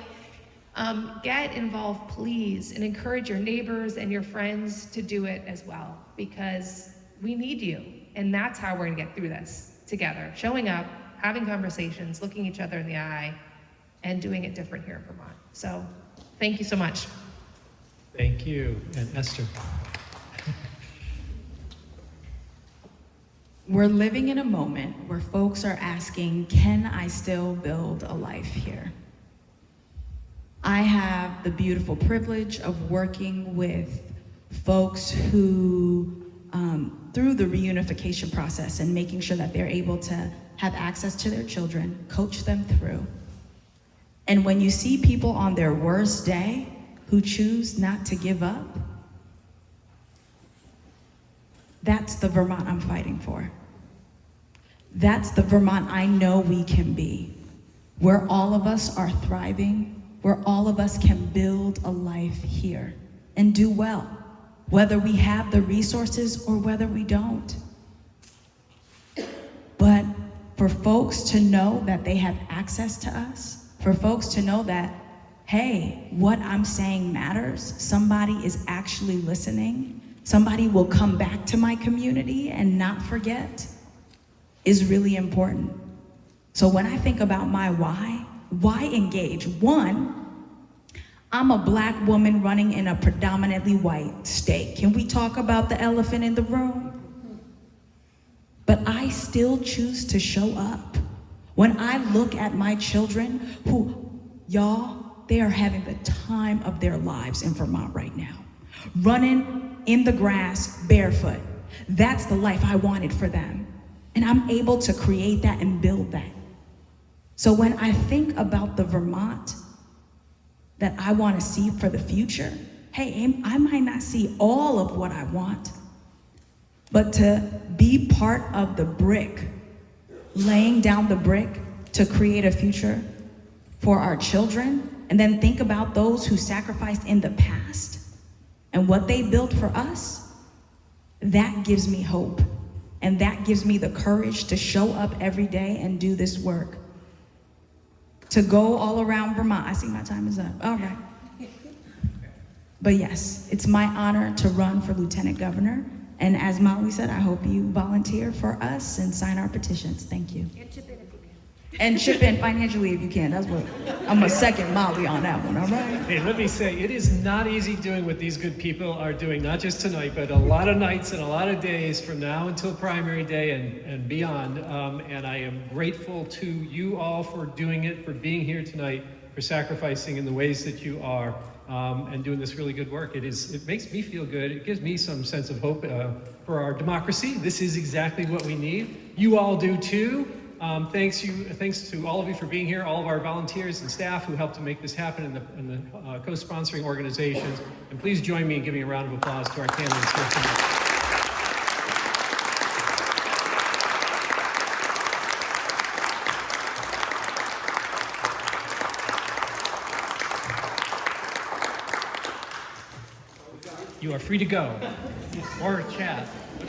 get involved, please, and encourage your neighbors and your friends to do it as well, because we need you, and that's how we're gonna get through this together, showing up, having conversations, looking each other in the eye, and doing it different here in Vermont. So, thank you so much. Thank you. And Esther. We're living in a moment where folks are asking, can I still build a life here? I have the beautiful privilege of working with folks who, through the reunification process and making sure that they're able to have access to their children, coach them through. And when you see people on their worst day who choose not to give up, that's the Vermont I'm fighting for. That's the Vermont I know we can be, where all of us are thriving, where all of us can build a life here and do well, whether we have the resources or whether we don't. But for folks to know that they have access to us, for folks to know that, hey, what I'm saying matters, somebody is actually listening, somebody will come back to my community and not forget, is really important. So when I think about my why engage? One, I'm a Black woman running in a predominantly white state. Can we talk about the elephant in the room? But I still choose to show up. When I look at my children who, y'all, they are having the time of their lives in Vermont right now. Running in the grass barefoot. That's the life I wanted for them. And I'm able to create that and build that. So when I think about the Vermont that I want to see for the future, hey, I might not see all of what I want, but to be part of the brick, laying down the brick to create a future for our children, and then think about those who sacrificed in the past and what they built for us, that gives me hope. And that gives me the courage to show up every day and do this work. To go all around Vermont. I see my time is up. All right. But yes, it's my honor to run for Lieutenant Governor. And as Molly said, I hope you volunteer for us and sign our petitions. Thank you. And chip in if you can. And chip in financially if you can. That's what I'm a second Molly on that one, all right? Hey, let me say, it is not easy doing what these good people are doing, not just tonight, but a lot of nights and a lot of days from now until primary day and beyond. And I am grateful to you all for doing it, for being here tonight, for sacrificing in the ways that you are, and doing this really good work. It makes me feel good. It gives me some sense of hope for our democracy. This is exactly what we need. You all do too. Thanks to all of you for being here, all of our volunteers and staff who helped to make this happen in the co-sponsoring organizations. And please join me in giving a round of applause to our candidates here tonight. You are free to go or chat.